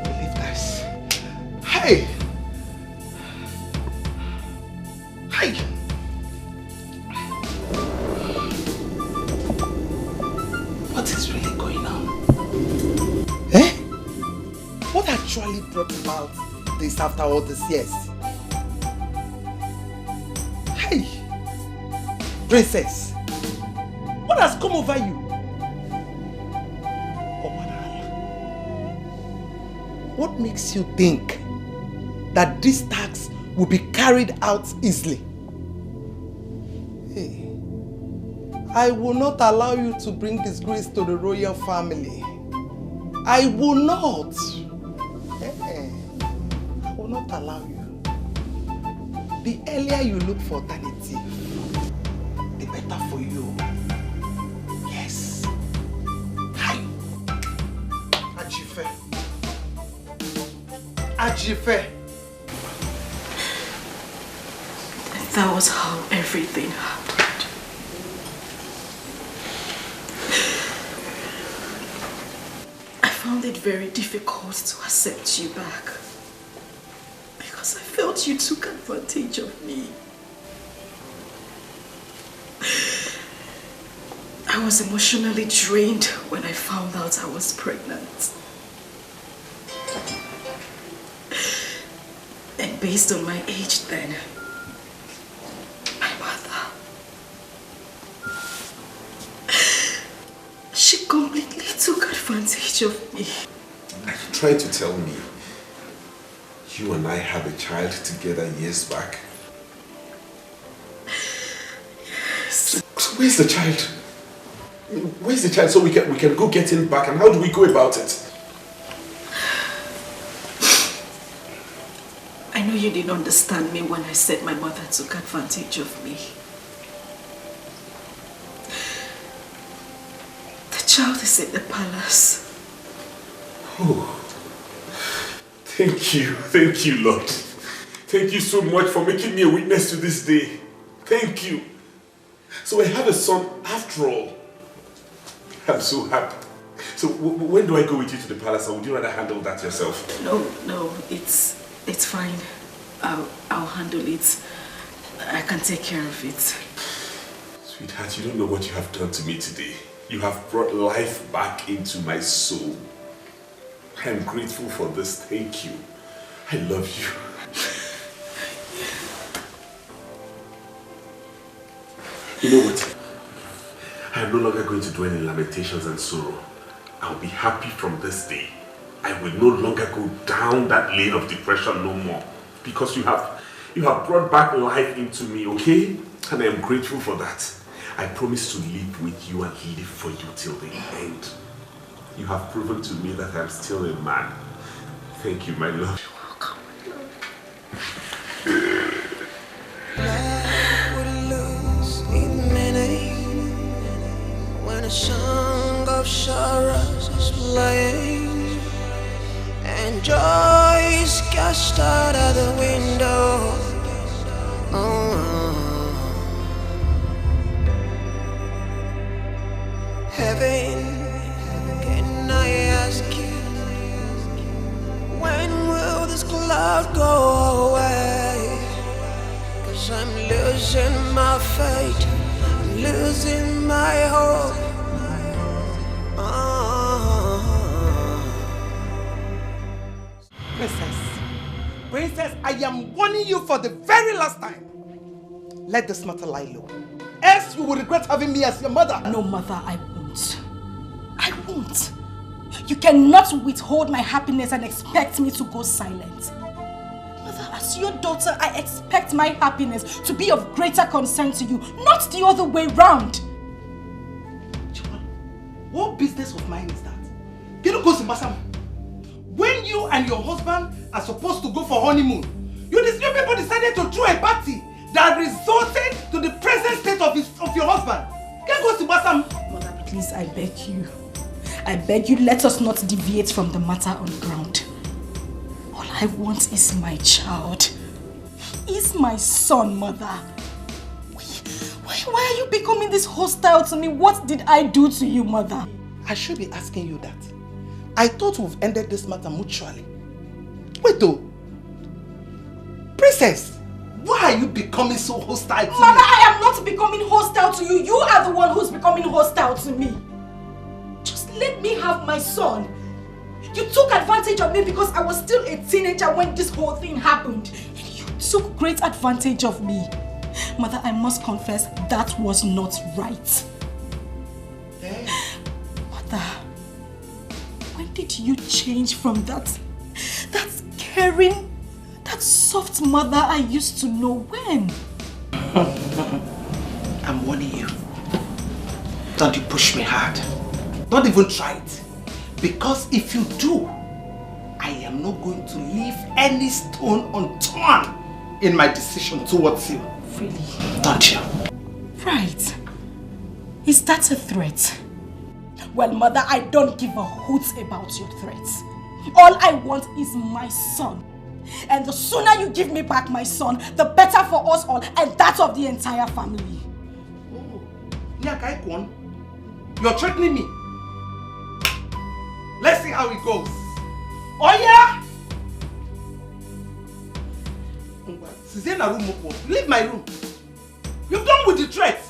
believe this. Hey! What is really going on? Eh? What actually brought about this after all these years? Hey! Princess! What has come over you? What makes you think that this tax will be carried out easily? Hey, I will not allow you to bring disgrace to the royal family. I will not. I will not allow you. The earlier you look for alternative, the better for you. Yes. Hi. Ajife. That was how everything happened. I found it very difficult to accept you back because I felt you took advantage of me. I was emotionally drained when I found out I was pregnant. And based on my age then, my mother, she completely took advantage of me. Are you trying to tell me you and I had a child together years back? Yes. So where's the child? Where's the child so we can go get him back, and how do we go about it? I know you didn't understand me when I said my mother took advantage of me. The child is in the palace. Oh, thank you, Lord. Thank you so much for making me a witness to this day. Thank you. So I have a son after all. I'm so happy. So when do I go with you to the palace, or would you rather handle that yourself? No, it's fine. I'll handle it. I can take care of it. Sweetheart, you don't know what you have done to me today. You have brought life back into my soul. I am grateful for this. Thank you. I love you. You know what? I am no longer going to dwell in lamentations and sorrow. I'll be happy from this day. I will no longer go down that lane of depression no more. Because you have brought back life into me, okay? And I am grateful for that. I promise to live with you and live for you till the end. You have proven to me that I am still a man. Thank you, my love. You're welcome. Life would lose its meaning when a song of sorrows is playing and joy is cast out of the window. Heaven, can I ask you, when will this cloud go away? 'Cause I'm losing my faith, I'm losing my hope. Princess, I am warning you for the very last time. Let this matter lie low. Else you will regret having me as your mother. No, mother, I won't. I won't. You cannot withhold my happiness and expect me to go silent. Mother, as your daughter, I expect my happiness to be of greater concern to you, not the other way round. What business of mine is that? You don't go to Masam. When you and your husband are supposed to go for honeymoon, you people decided to throw a party that resulted to the present state of your husband. Can't go to Masam. Mother, please, I beg you. I beg you, let us not deviate from the matter on ground. All I want is my child. He is my son, Mother. Why are you becoming this hostile to me? What did I do to you, Mother? I should be asking you that. I thought we've ended this matter mutually. Wait though. Princess, why are you becoming so hostile to me? Mother, I am not becoming hostile to you. You are the one who's becoming hostile to me. Just let me have my son. You took advantage of me because I was still a teenager when this whole thing happened. And you took great advantage of me. Mother, I must confess, that was not right. Hey. Mother, when did you change from that caring, that soft mother I used to know? When? I'm warning you. Don't you push me hard. Don't even try it. Because if you do, I am not going to leave any stone unturned in my decision towards you. Really? Don't you? Right. Is that a threat? Well, Mother, I don't give a hoot about your threats. All I want is my son. And the sooner you give me back my son, the better for us all and that of the entire family. Oh, you're threatening me. Let's see how it goes. Oh yeah? Leave my room. You're done with the threat.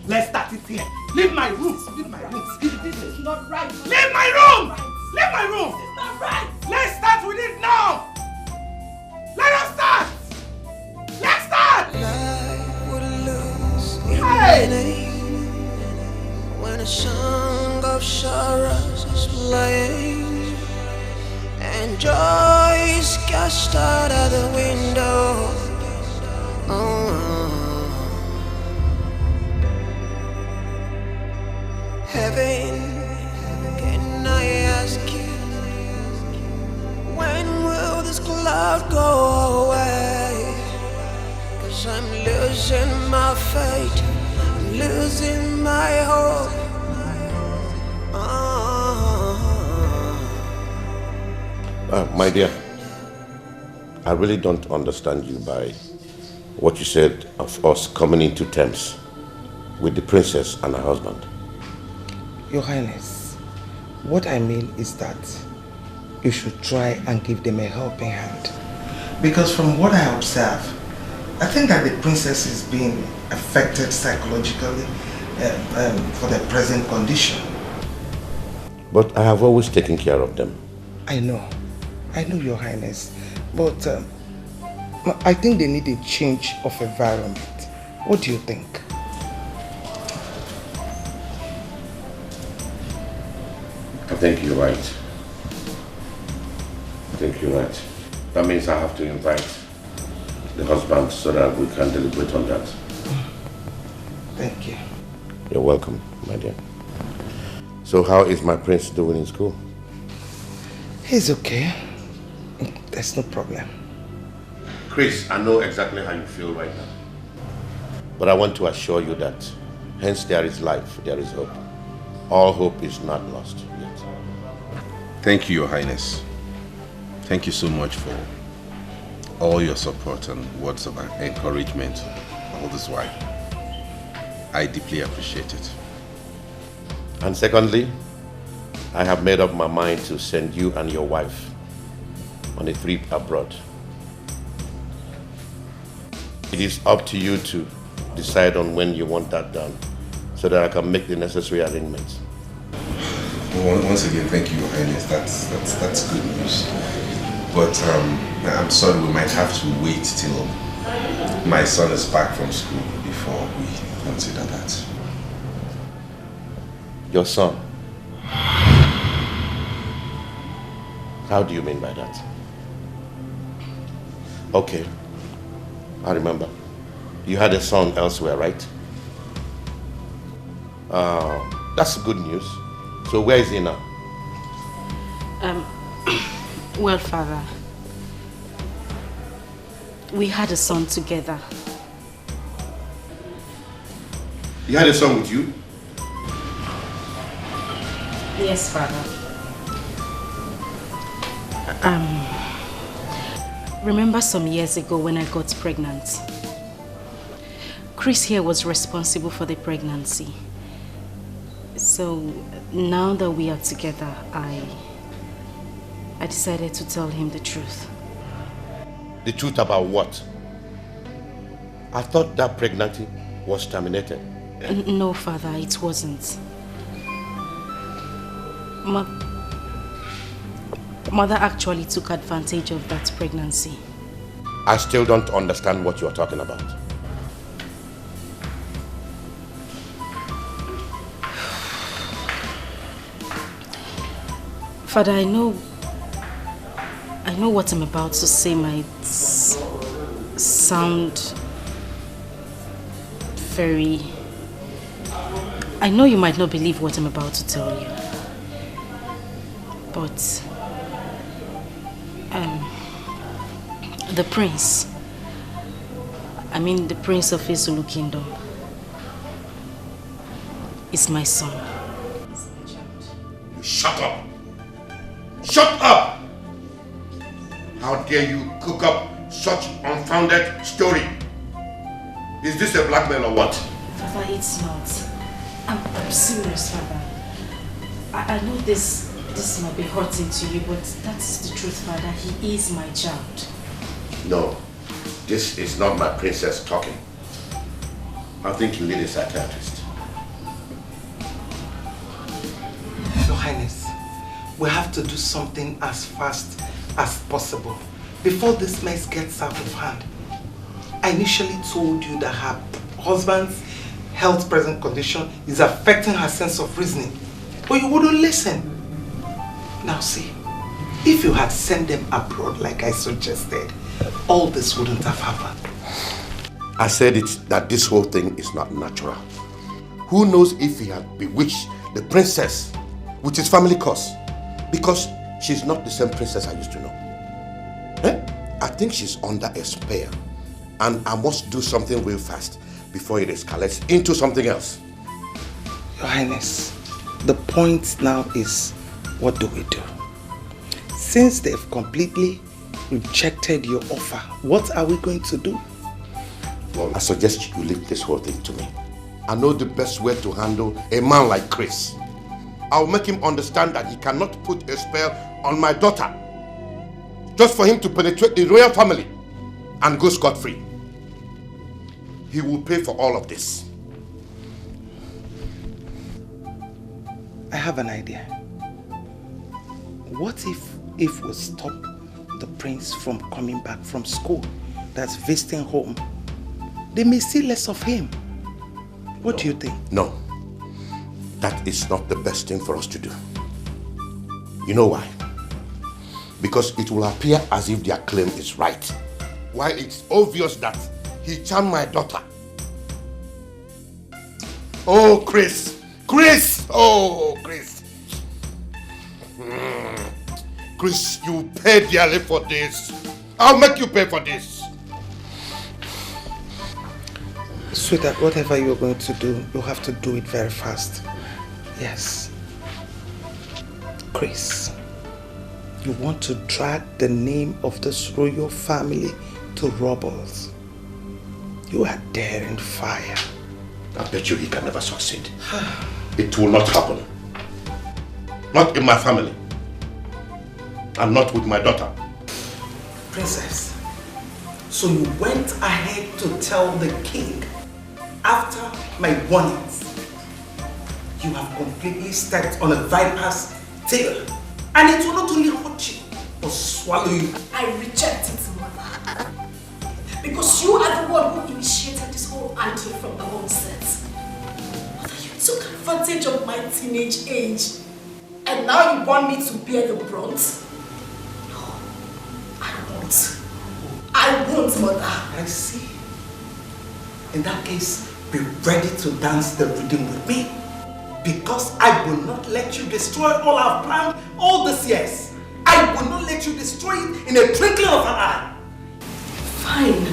Let's start it here. Leave my room. Leave my room. This is not right. Leave my room. Leave my room. This is not right. Let's start with it now. Let us start. Let's start. Life would lose its meaning when a song of sorrows is playing and joy is cast out of the window. Heaven, can I ask you, when will this cloud go away? 'Cause I'm losing my faith, I'm losing my hope. My dear, I really don't understand you by what you said of us coming into terms with the princess and her husband. Your Highness, what I mean is that you should try and give them a helping hand. Because from what I observe, I think that the princess is being affected psychologically for the present condition. But I have always taken care of them. I know, Your Highness, but I think they need a change of environment. What do you think? I think you're right. That means I have to invite the husband so that we can deliberate on that. Thank you. You're welcome, my dear. So how is my prince doing in school? He's okay. There's no problem. Chris, I know exactly how you feel right now. But I want to assure you that hence there is life, there is hope. All hope is not lost yet. Thank you, Your Highness. Thank you so much for all your support and words of encouragement all this while. I deeply appreciate it. And secondly, I have made up my mind to send you and your wife on a trip abroad. It is up to you to decide on when you want that done so that I can make the necessary arrangements. Well, once again, thank you, Your Highness. That's good news. But I'm sorry, we might have to wait till my son is back from school before we consider that. Your son? How do you mean by that? Okay, I remember. You had a son elsewhere, right? That's good news. So where is he now? Well, Father, we had a son together. You had a son with you? Yes, Father. Remember some years ago when I got pregnant? Chris here was responsible for the pregnancy. So now that we are together, I decided to tell him the truth. The truth about what? I thought that pregnancy was terminated. No, Father, it wasn't. Mother actually took advantage of that pregnancy. I still don't understand what you are talking about. Father, I know what I'm about to say might sound very... I know you might not believe what I'm about to tell you. But... the prince... the prince of Isulu Kingdom is my son. Shut up! Shut up! How dare you cook up such unfounded story? Is this a blackmail or what? Father, it's not. I'm serious, Father. I know this might be hurting to you, but that's the truth, Father. He is my child. No, this is not my princess talking. I think you need a psychiatrist. Your Highness, we have to do something as fast as possible before this mess gets out of hand. I initially told you that her husband's health present condition is affecting her sense of reasoning, but you wouldn't listen. Now see, if you had sent them abroad like I suggested, all this wouldn't have happened. I said it that this whole thing is not natural. Who knows if he had bewitched the princess with his family curse? Because she's not the same princess I used to know. I think she's under a spell, and I must do something real fast before it escalates into something else. Your Highness, the point now is, what do we do? Since they've completely rejected your offer, what are we going to do? Well, I suggest you leave this whole thing to me. I know the best way to handle a man like Chris. I'll make him understand that he cannot put a spell on my daughter just for him to penetrate the royal family and go scot-free. He will pay for all of this. I have an idea. What if we stop the prince from coming back from school, that's visiting home? They may see less of him. What do you think? No, that is not the best thing for us to do. You know why? Because it will appear as if their claim is right, while it's obvious that he charmed my daughter. Oh, Chris! Chris! Oh, Chris! Chris, you pay dearly for this. I'll make you pay for this. Sweetheart, whatever you're going to do, you have to do it very fast. Yes. Chris, you want to drag the name of this royal family to rubbles. You are daring fire. I bet you he can never succeed. It will not happen. Not in my family. And not with my daughter. Princess, so you went ahead to tell the king after my warnings. You have completely stepped on a viper's tail. And it will not only hurt you, but swallow you. I reject it, mother. Because you are the one who initiated this whole ordeal from the onset. Mother, you took advantage of my teenage age. And now you want me to bear the brunt? No, I won't. I won't, mother. I see. In that case, be ready to dance the rhythm with me. Because I will not let you destroy all I've planned all these years. I will not let you destroy it in a twinkling of an eye. Fine.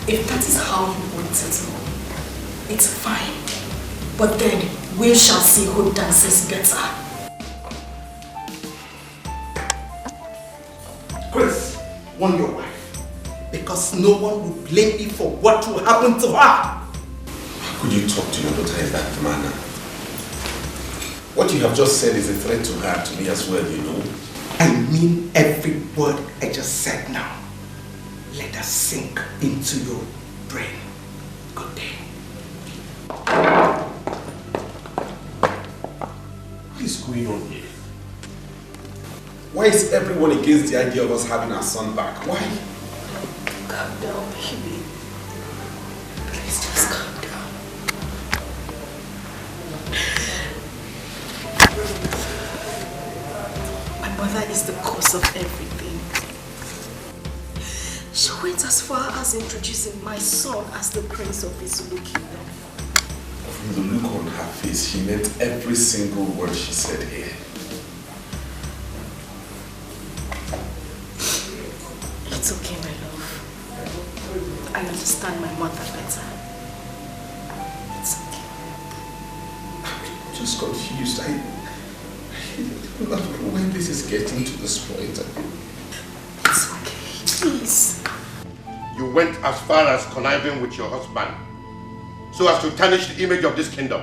If that is how you want it, it's fine. But then we shall see who dances better. Chris, warn your wife. Because no one will blame me for what will happen to her. How could you talk to your daughter in that manner? What you have just said is a threat to her, to me as well, you know. I mean every word I just said now. Let us sink into your brain. Good day. What is going on here? Why is everyone against the idea of us having our son back? Why? Calm down, baby. Please just calm down. My mother is the cause of everything. She went as far as introducing my son as the prince of his Zulu kingdom. From the look on her face, she meant every single word she said here. It's okay, my love. I understand my mother better. It's okay. I'm just confused. I don't know when this is getting to this point. It's okay, please. You went as far as conniving with your husband so as to tarnish the image of this kingdom.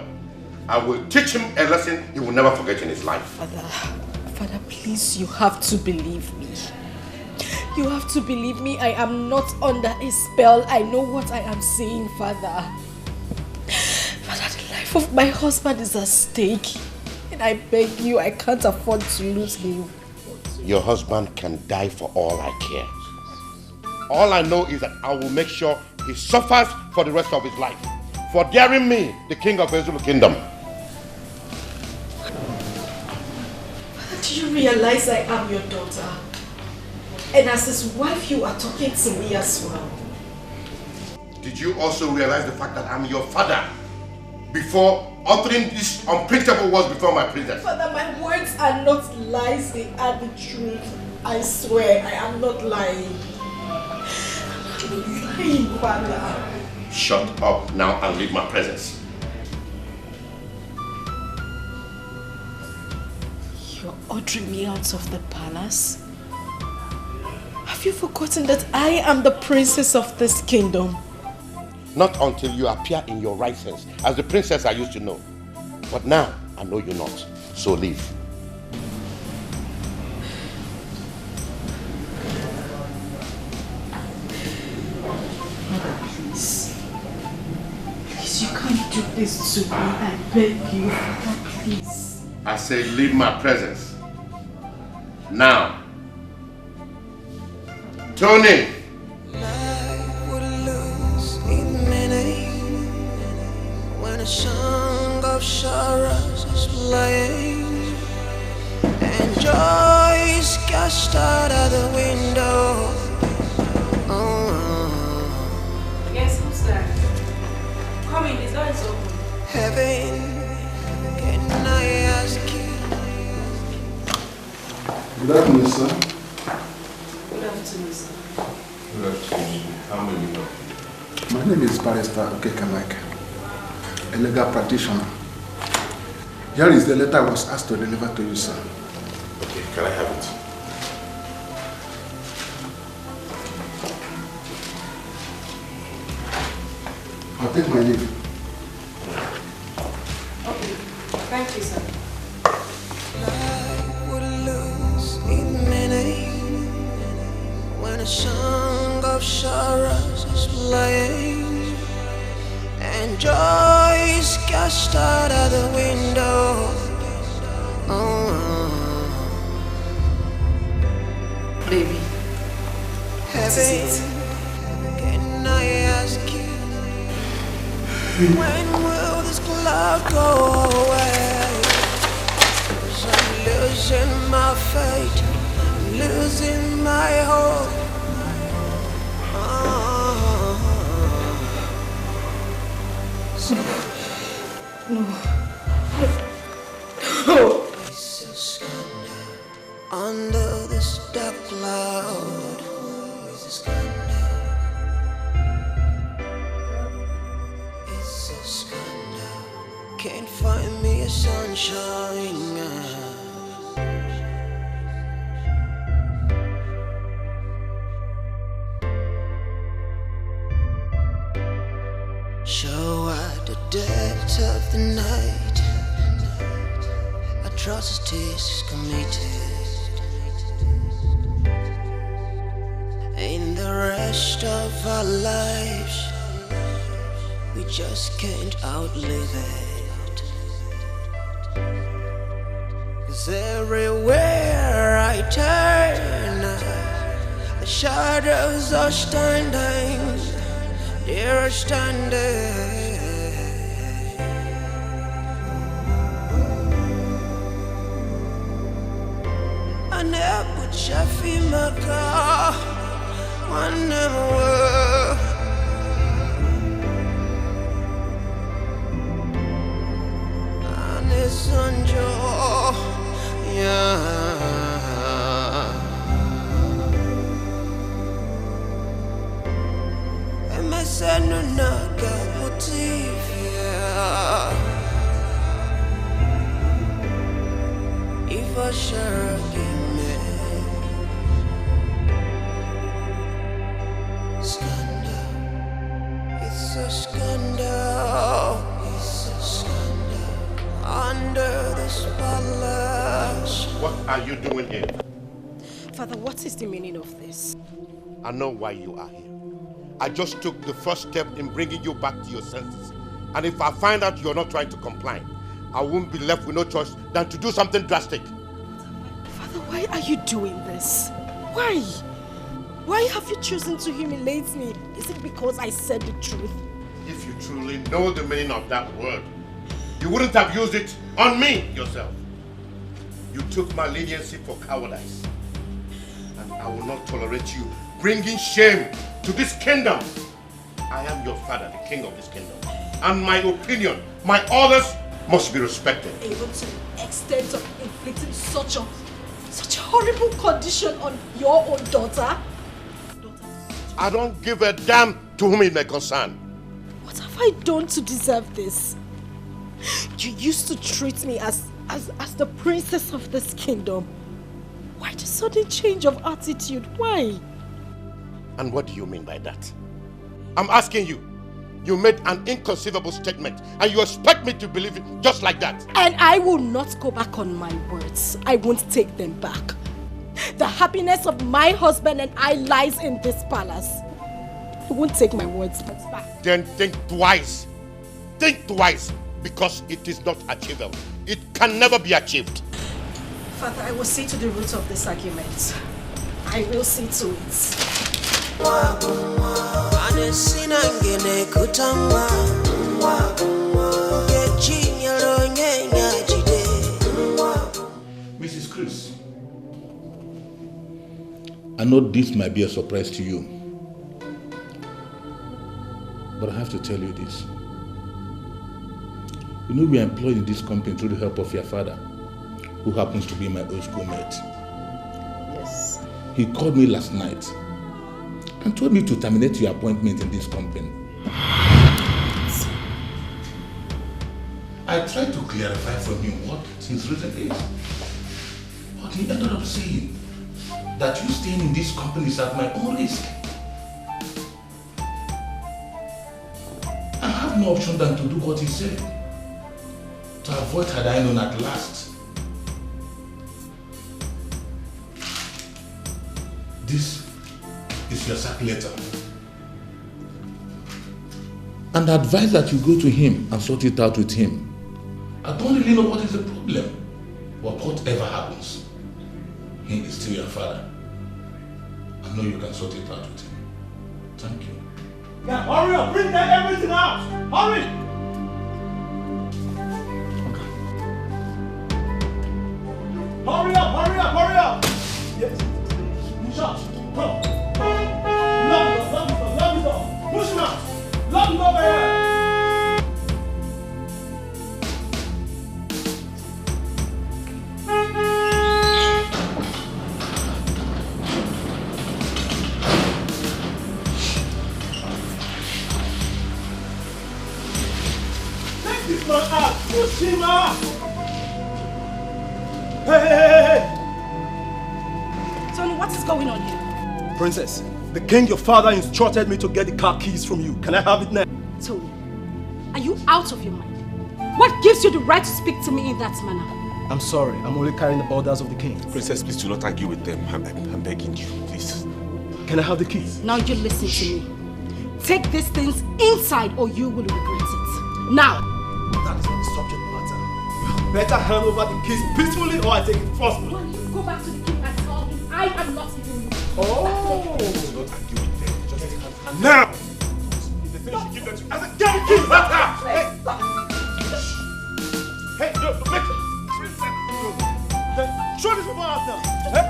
I will teach him a lesson he will never forget in his life. Father, please, you have to believe me. You have to believe me. I am not under a spell. I know what I am saying, Father. Father, the life of my husband is at stake. And I beg you, I can't afford to lose him. Your husband can die for all I care. All I know is that I will make sure he suffers for the rest of his life for daring me, the king of the Zulu kingdom. Do you realize I am your daughter? And as his wife, you are talking to me as well. Did you also realize the fact that I'm your father before uttering these unprintable words before my princess? Father, my words are not lies, they are the truth. I swear, I am not lying. I'm not lying, Father. Shut up now and leave my presence. You're ordering me out of the palace? Have you forgotten that I am the princess of this kingdom? Not until you appear in your right sense, as the princess I used to know. But now, I know you not. So leave. Mother, please. Please, you can't do this to me. I beg you, Father, please. I say leave my presence. Now. Tony! Life would lose its meaning when a song of sorrows is playing and joy is cast out of the window. Yes, who's that? Come in, the door is open. Heaven, can I ask you? Good afternoon, sir. Good afternoon, sir. Good afternoon. How may we help you? My name is Barrister Okeke, a legal practitioner. Here is the letter I was asked to deliver to you, sir. Okay, can I have it? I'll take my leave. Okay, thank you, sir. Life would lose its meaning when a song of sorrows is playing and joy is cast out of the window. Baby, Heaven, can I ask you, when will this cloud go away? 'Cause I'm losing my faith, losing my hope. No. It's a scandal under this dark cloud. It's a scandal. It's a scandal. Can't find me a sunshine. So at the depth of the night, atrocities committed. In the rest of our lives, we just can't outlive it. 'Cause everywhere I turn, the shadows are standing. They're standing. I never Chaffee Maka, one never. And it's unjoy, yeah. Senu naga motivia Iva Sharagime Scandal. It's a scandal. It's a scandal under the spotlight. What are you doing here? Father, what is the meaning of this? I know why you are here. I just took the first step in bringing you back to your senses. And if I find out you're not trying to comply, I won't be left with no choice than to do something drastic. Father, why are you doing this? Why? Why have you chosen to humiliate me? Is it because I said the truth? If you truly know the meaning of that word, you wouldn't have used it on me yourself. You took my leniency for cowardice. And I will not tolerate you bringing shame to this kingdom. I am your father, the king of this kingdom. And my opinion, my orders must be respected. Even to the extent of inflicting such a horrible condition on your own daughter? I don't give a damn to whom it may concern. What have I done to deserve this? You used to treat me as the princess of this kingdom. Why the sudden change of attitude? Why? And what do you mean by that? I'm asking you. You made an inconceivable statement and you expect me to believe it just like that. And I will not go back on my words. I won't take them back. The happiness of my husband and I lies in this palace. I won't take my words back. Then think twice. Think twice, because it is not achievable. It can never be achieved. Father, I will see to the root of this argument. I will see to it. Mrs. Chris, I know this might be a surprise to you, but I have to tell you this. You know, we are employed in this company through the help of your father, who happens to be my old schoolmate. Yes. He called me last night and told me to terminate your appointment in this company. I tried to clarify from him what his reason is, but he ended up saying that you staying in this company is at my own risk. I have no option than to do what he said, to avoid had I known at last. This is your sack letter. And I advise that you go to him and sort it out with him. I don't really know what is the problem, but whatever happens, he is still your father. I know you can sort it out with him. Thank you. Yeah, hurry up! Bring that everything out! Hurry! Hurry up! Hurry up! Hurry up! Yes. Push out. Come. Lock it up. Lock it up. Push him out. Lock it over here. Take this man out. Push him out. Hey! Tony, what is going on here? Princess, the king, your father, instructed me to get the car keys from you. Can I have it now? Tony, are you out of your mind? What gives you the right to speak to me in that manner? I'm sorry. I'm only carrying the orders of the king. Princess, please do not argue with them. I'm begging you, please. Can I have the keys? Now you listen to me. Take these things inside or you will regret it. Now! That is not the subject matter. You better hand over the keys peacefully or I take it forcefully. Well, you go back to the king and tell him I am not even you. Oh! Do not argue with them. Just hand now! If they finish, you give them to me. I said, get the keys! Hey, no, make it! Show these people out now! Hey!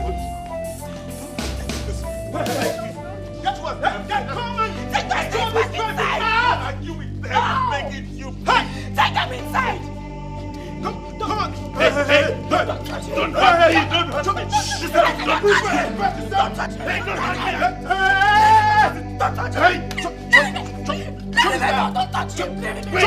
Get to us! Get, come on! Take that thing back inside! Argue with them! Make it you! Hey! Take them inside! Come on! Hey! Don't touch me! Don't touch me! Don't touch me! Don't touch me! Hey! Don't touch me! Don't touch me!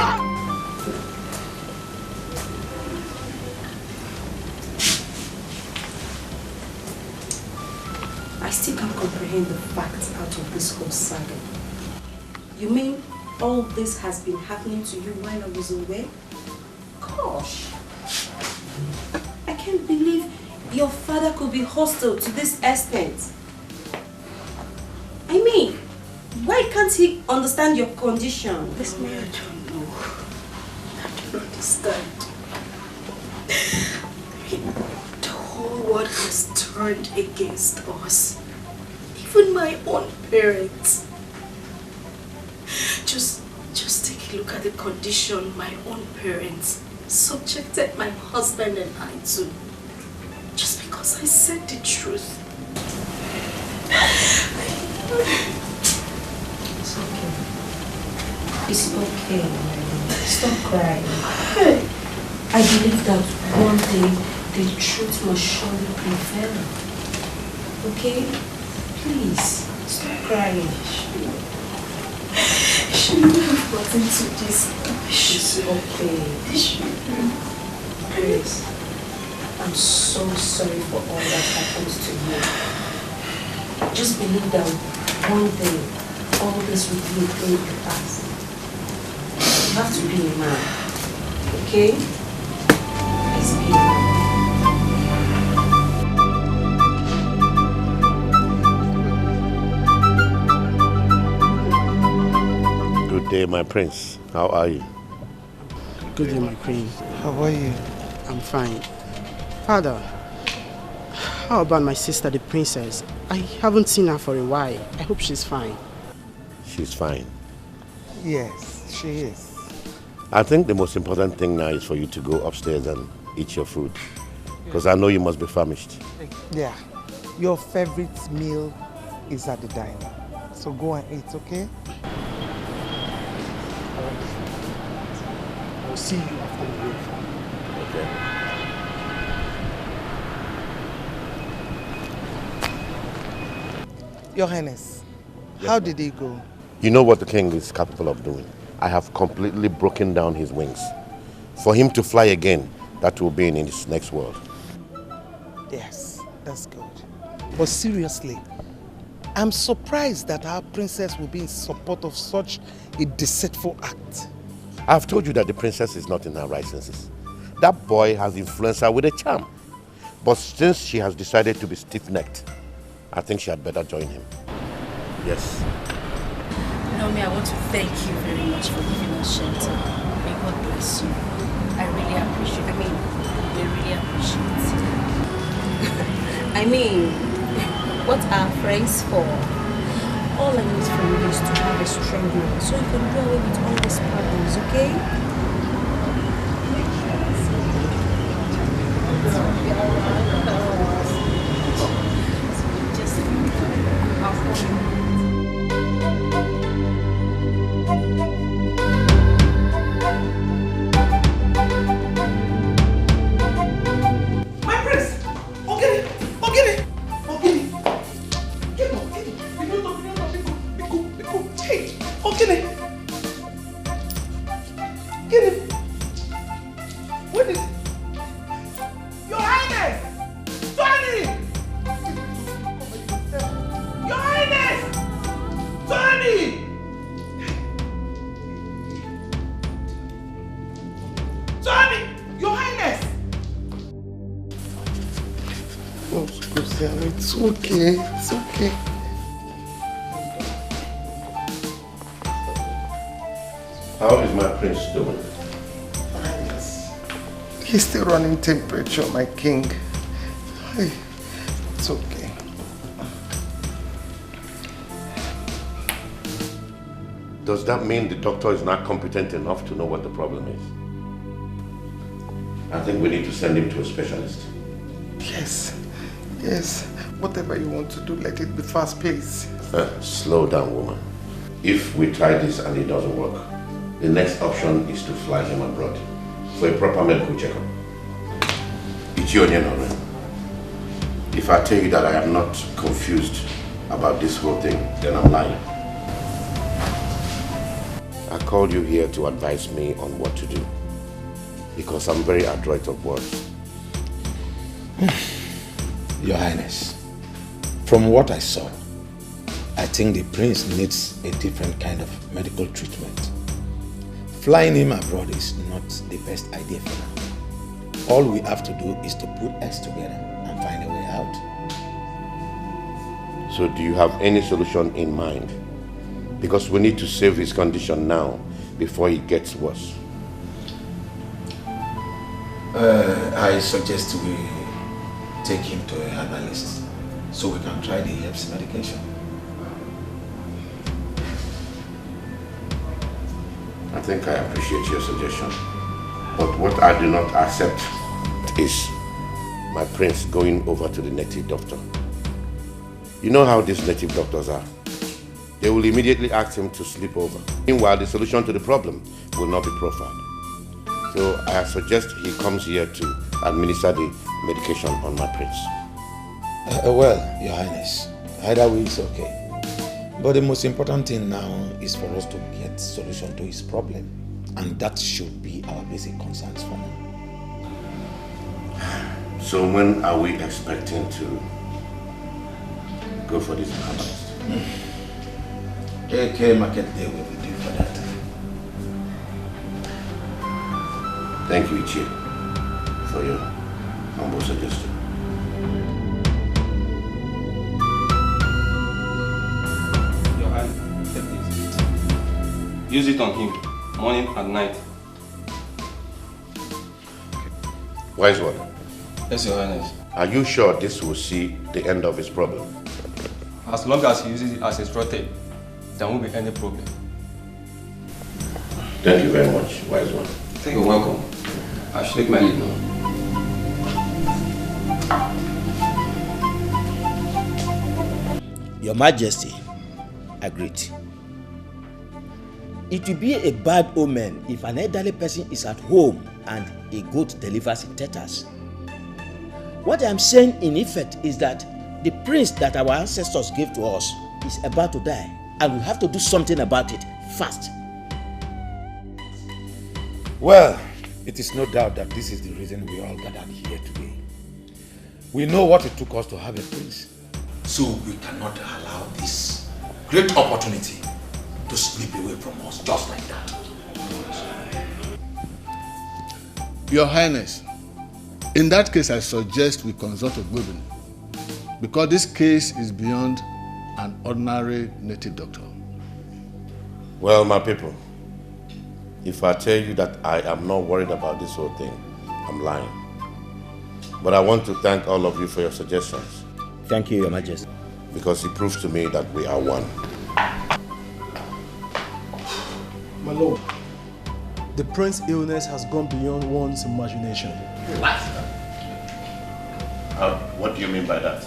I still can't comprehend the facts out of this whole saga. You mean all this has been happening to you while I was away? Gosh! I can't believe your father could be hostile to this extent. I mean, why can't he understand your condition? This man, I don't know. I don't understand. The whole world has turned against us. Even my own parents. Just take a look at the condition my own parents subjected my husband and I to. Just because I said the truth. It's okay. It's okay. Stop crying. I believe that one day the truth must surely prevail. Okay? Please, stop crying. I shouldn't have gotten to this. It's okay. Please. I'm so sorry for all that happens to you. Just believe that one day all this will be a thing in the past. have to be a man. Okay? Let's be a man. Good day, my prince. How are you? Good day, my queen. How are you? I'm fine. Father, how about my sister, the princess? I haven't seen her for a while. I hope she's fine. She's fine. Yes, she is. I think the most important thing now is for you to go upstairs and eat your food. Because I know you must be famished. Yeah. Your favorite meal is at the diner. So go and eat, okay? I'll see you after the break. Okay. Your Highness, how did he go? You know what the king is capable of doing. I have completely broken down his wings. For him to fly again, that will be in his next world. Yes, that's good. But seriously, I'm surprised that our princess will be in support of such a deceitful act. I've told you that the princess is not in her right senses. That boy has influenced her with a charm. But since she has decided to be stiff-necked, I think she had better join him. Yes. Naomi, I want to thank you very much for giving us shelter. May God bless you. I really appreciate it. We really appreciate it. What are friends for? All I need from you is to have a strong man so you can do away with all these problems, okay? It's okay, it's okay. How is my prince doing? He's still running temperature, my king. It's okay. Does that mean the doctor is not competent enough to know what the problem is? I think we need to send him to a specialist. Yes. Yes, whatever you want to do, let it be fast paced. Slow down, woman. If we try this and it doesn't work, the next option is to fly him abroad for a proper medical checkup. It's your name. If I tell you that I am not confused about this whole thing, then I'm lying. I called you here to advise me on what to do because I'm very adroit of words. Your Highness, from what I saw, I think the prince needs a different kind of medical treatment. Flying him abroad is not the best idea for now. All we have to do is to put us together and find a way out. So do you have any solution in mind? Because we need to save his condition now before it gets worse. I suggest we take him to a herbalist so we can try the herbs medication. I think I appreciate your suggestion. But what I do not accept is my prince going over to the native doctor. You know how these native doctors are. They will immediately ask him to sleep over. Meanwhile, the solution to the problem will not be profiled. So I suggest he comes here to administer the medication on my prince. Well, Your Highness, either way is okay. But the most important thing now is for us to get solution to his problem. And that should be our basic concerns for now. So when are we expecting to go for this herbalist? AK Market Day will be due for that. Thank you, Ichie, for your humble suggestion. Your hand, take this. Use it on him, morning and night. Wise one. Yes, Your Highness. Are you sure this will see the end of his problem? As long as he uses it as a straw tape, there won't be any problem. Thank you very much, wise one. You're welcome. I should take my leave now. Your Majesty, agreed. It will be a bad omen if an elderly person is at home and a goat delivers in tatters. What I am saying in effect is that the prince that our ancestors gave to us is about to die, and we have to do something about it fast. Well, it is no doubt that this is the reason we all gathered here today. We know what it took us to have a prince, so we cannot allow this great opportunity to slip away from us just like that. Your Highness, in that case I suggest we consult Ogbuebi, because this case is beyond an ordinary native doctor. Well, my people, if I tell you that I am not worried about this whole thing, I'm lying. But I want to thank all of you for your suggestions. Thank you, Your Majesty. Because it proves to me that we are one. My lord, the prince's illness has gone beyond one's imagination. What do you mean by that?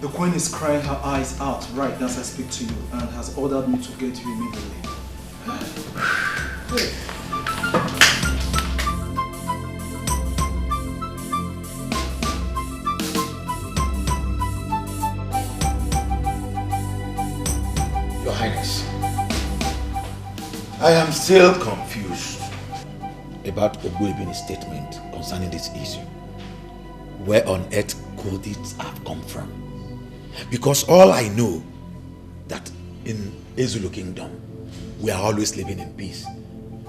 The queen is crying her eyes out right as I speak to you and has ordered me to get you immediately. Your Highness, I am still confused about Ogbuebi's statement concerning this issue. Where on earth could it have come from? Because all I know that in Ezulu Kingdom, we are always living in peace.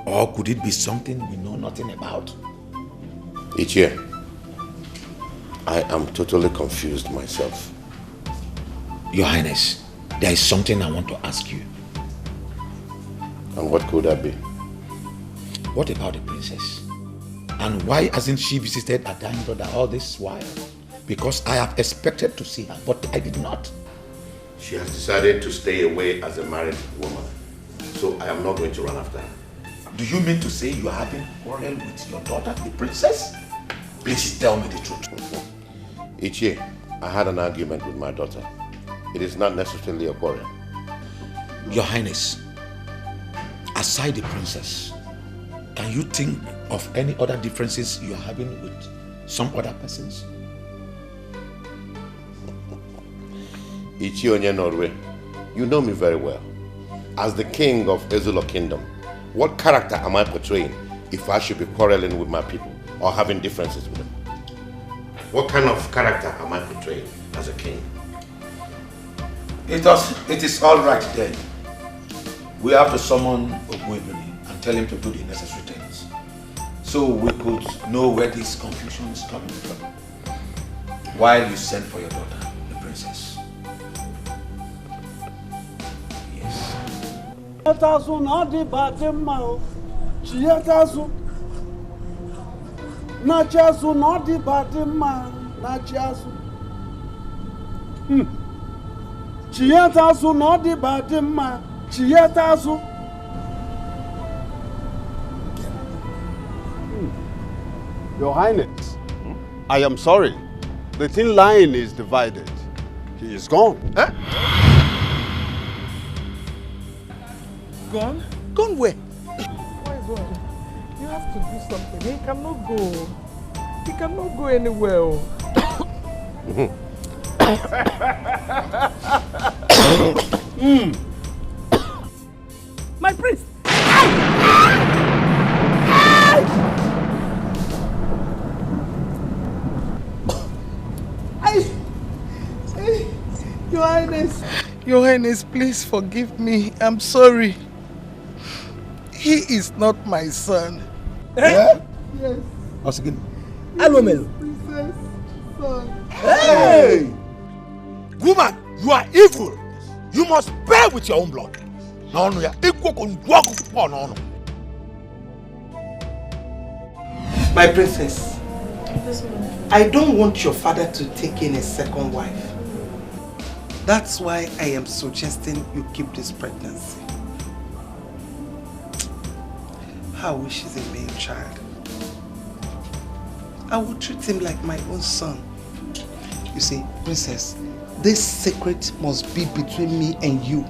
Or could it be something we know nothing about? Ichie, I am totally confused myself. Your Highness, there is something I want to ask you. And what could that be? What about the princess? And why hasn't she visited her dying brother all this while? Because I have expected to see her, but I did not. She has decided to stay away as a married woman. So I am not going to run after her. Do you mean to say you are having a quarrel with your daughter, the princess? Please tell me the truth. Ichie, I had an argument with my daughter. It is not necessarily a quarrel. Your Highness, aside the princess, can you think of any other differences you are having with some other persons? Ichie Onye Norwe, you know me very well. As the king of Ezulu Kingdom, what character am I portraying if I should be quarreling with my people or having differences with them? What kind of character am I portraying as a king? It is all right then. We have to summon Ogbuebi and tell him to do the necessary things, so we could know where this confusion is coming from, while you send for your daughter, the princess. Yes. Your Highness, I am sorry. The thin line is divided. He is gone. Huh? Gone? Gone where? Why is one? You have to do something. He cannot go. He cannot go anywhere. My prince! Your Highness. Your Highness, please forgive me. I'm sorry. He is not my son. Eh? Yes. Osogini. Hello, Melo. Princess, son. Hey! Woman, you are evil. You must bear with your own blood. No, no, no. My princess, I don't want your father to take in a second wife. That's why I am suggesting you keep this pregnancy. I wish he's a male child. I will treat him like my own son. You see, princess, this secret must be between me and you.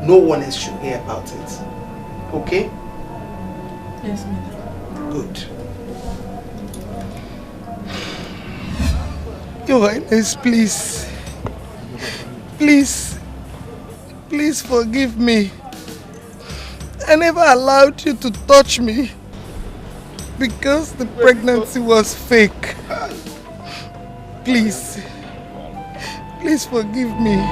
No one else should hear about it. Okay? Yes, madam. Good. Your Highness, please. Please forgive me. I never allowed you to touch me because the pregnancy was fake. Please forgive me.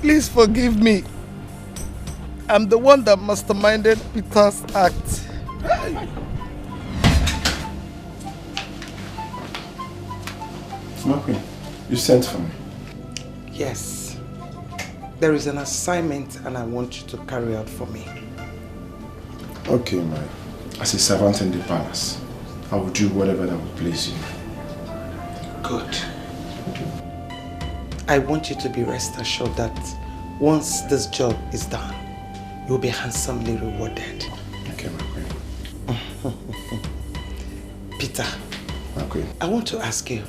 Please forgive me. I'm the one that masterminded Peter's act. My queen, you sent for me. Yes. There is an assignment and I want you to carry out for me. Okay, as a servant in the palace, I will do whatever that will please you. Good. I want you to be rest assured that once this job is done, you'll be handsomely rewarded. Okay, my queen. Peter, my queen, I want to ask you,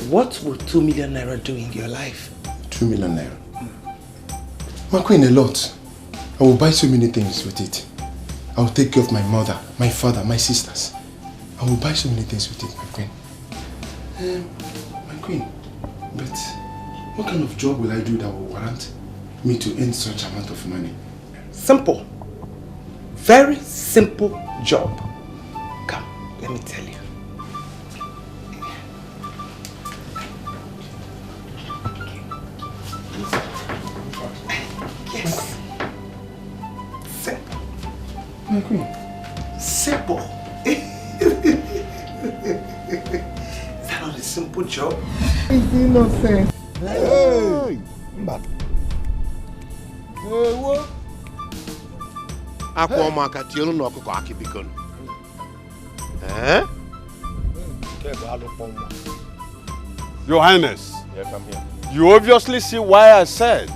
what will 2 million naira do in your life? 2 million naira? My queen, a lot. I will buy so many things with it. I will take care of my mother, my father, my sisters. I will buy so many things with it, my queen. My queen, but what kind of job will I do that will warrant me to earn such amount of money? Simple. Very simple job. Come, let me tell you. Yes. Simple. My queen. Simple. Is that not a simple job? It's innocent. Hey! Mbak. Hey, what? Akwa Amaka tionu no okuko akibikon. Eh? Your Highness. Yes, I'm here. You obviously see why I said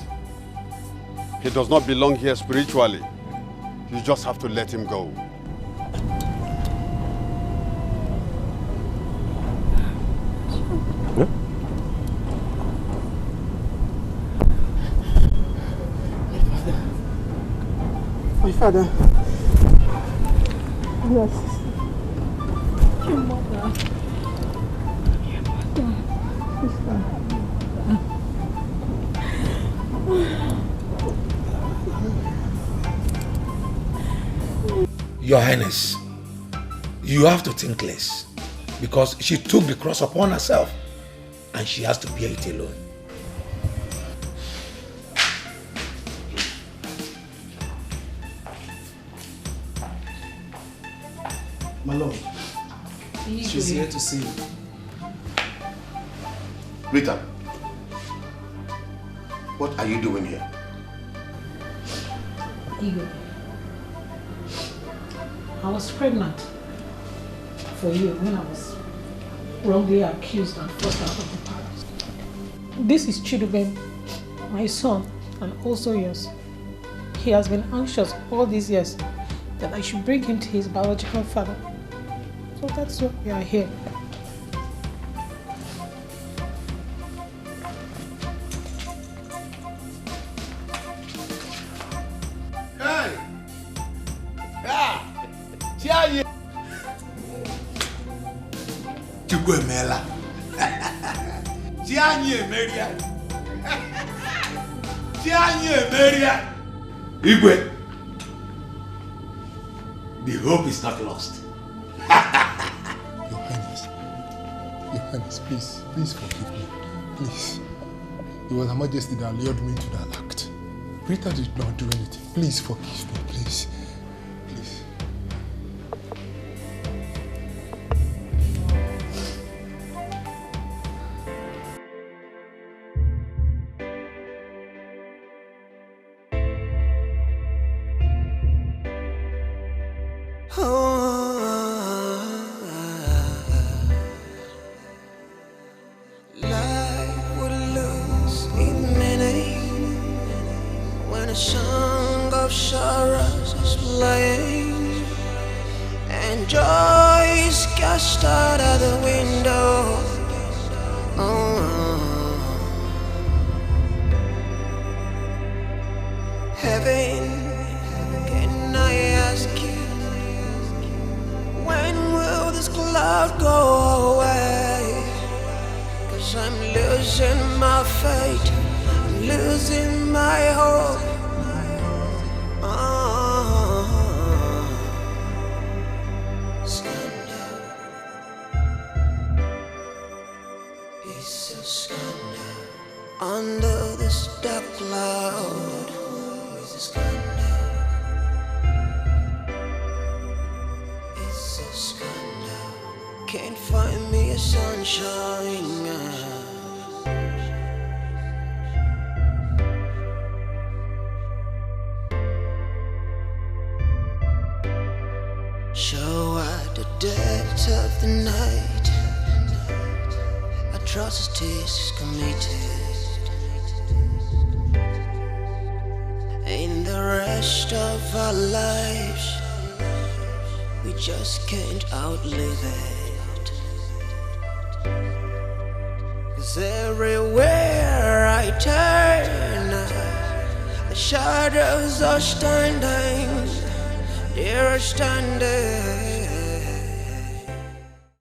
he does not belong here spiritually. You just have to let him go. My father. Yes. Your mother. Your Highness, you have to think less. because she took the cross upon herself and she has to bear it alone. My lord, she's here to see you. Rita, what are you doing here? Igwe, I was pregnant for you when I was wrongly accused and forced out of the palace. This is Chidubem, my son, and also yours. He has been anxious all these years that I should bring him to his biological father. So that's why we are here. Hey! Chiaye! Chukwu emela. Chiaye emeria. Chiaye emeria. Igwe, the hope is not lost. Your Highness, please forgive me. Please. It was Her Majesty that lured me into that act. Rita did not do anything. Please forgive me, please. Please. Life would lose its meaning when a song of sorrows is playing and joy is cast out of the window. Heaven, can I ask you, when will this cloud go away? 'Cause I'm losing my faith, I'm losing my hope. Scandal, it's a scandal. Under this dark cloud, it's a scandal. It's a scandal. Can't find me a sunshine. So at the depths of the night, atrocities committed. In the rest of our lives, we just can't outlive it. 'Cause everywhere I turn, the shadows are standing, they're standing.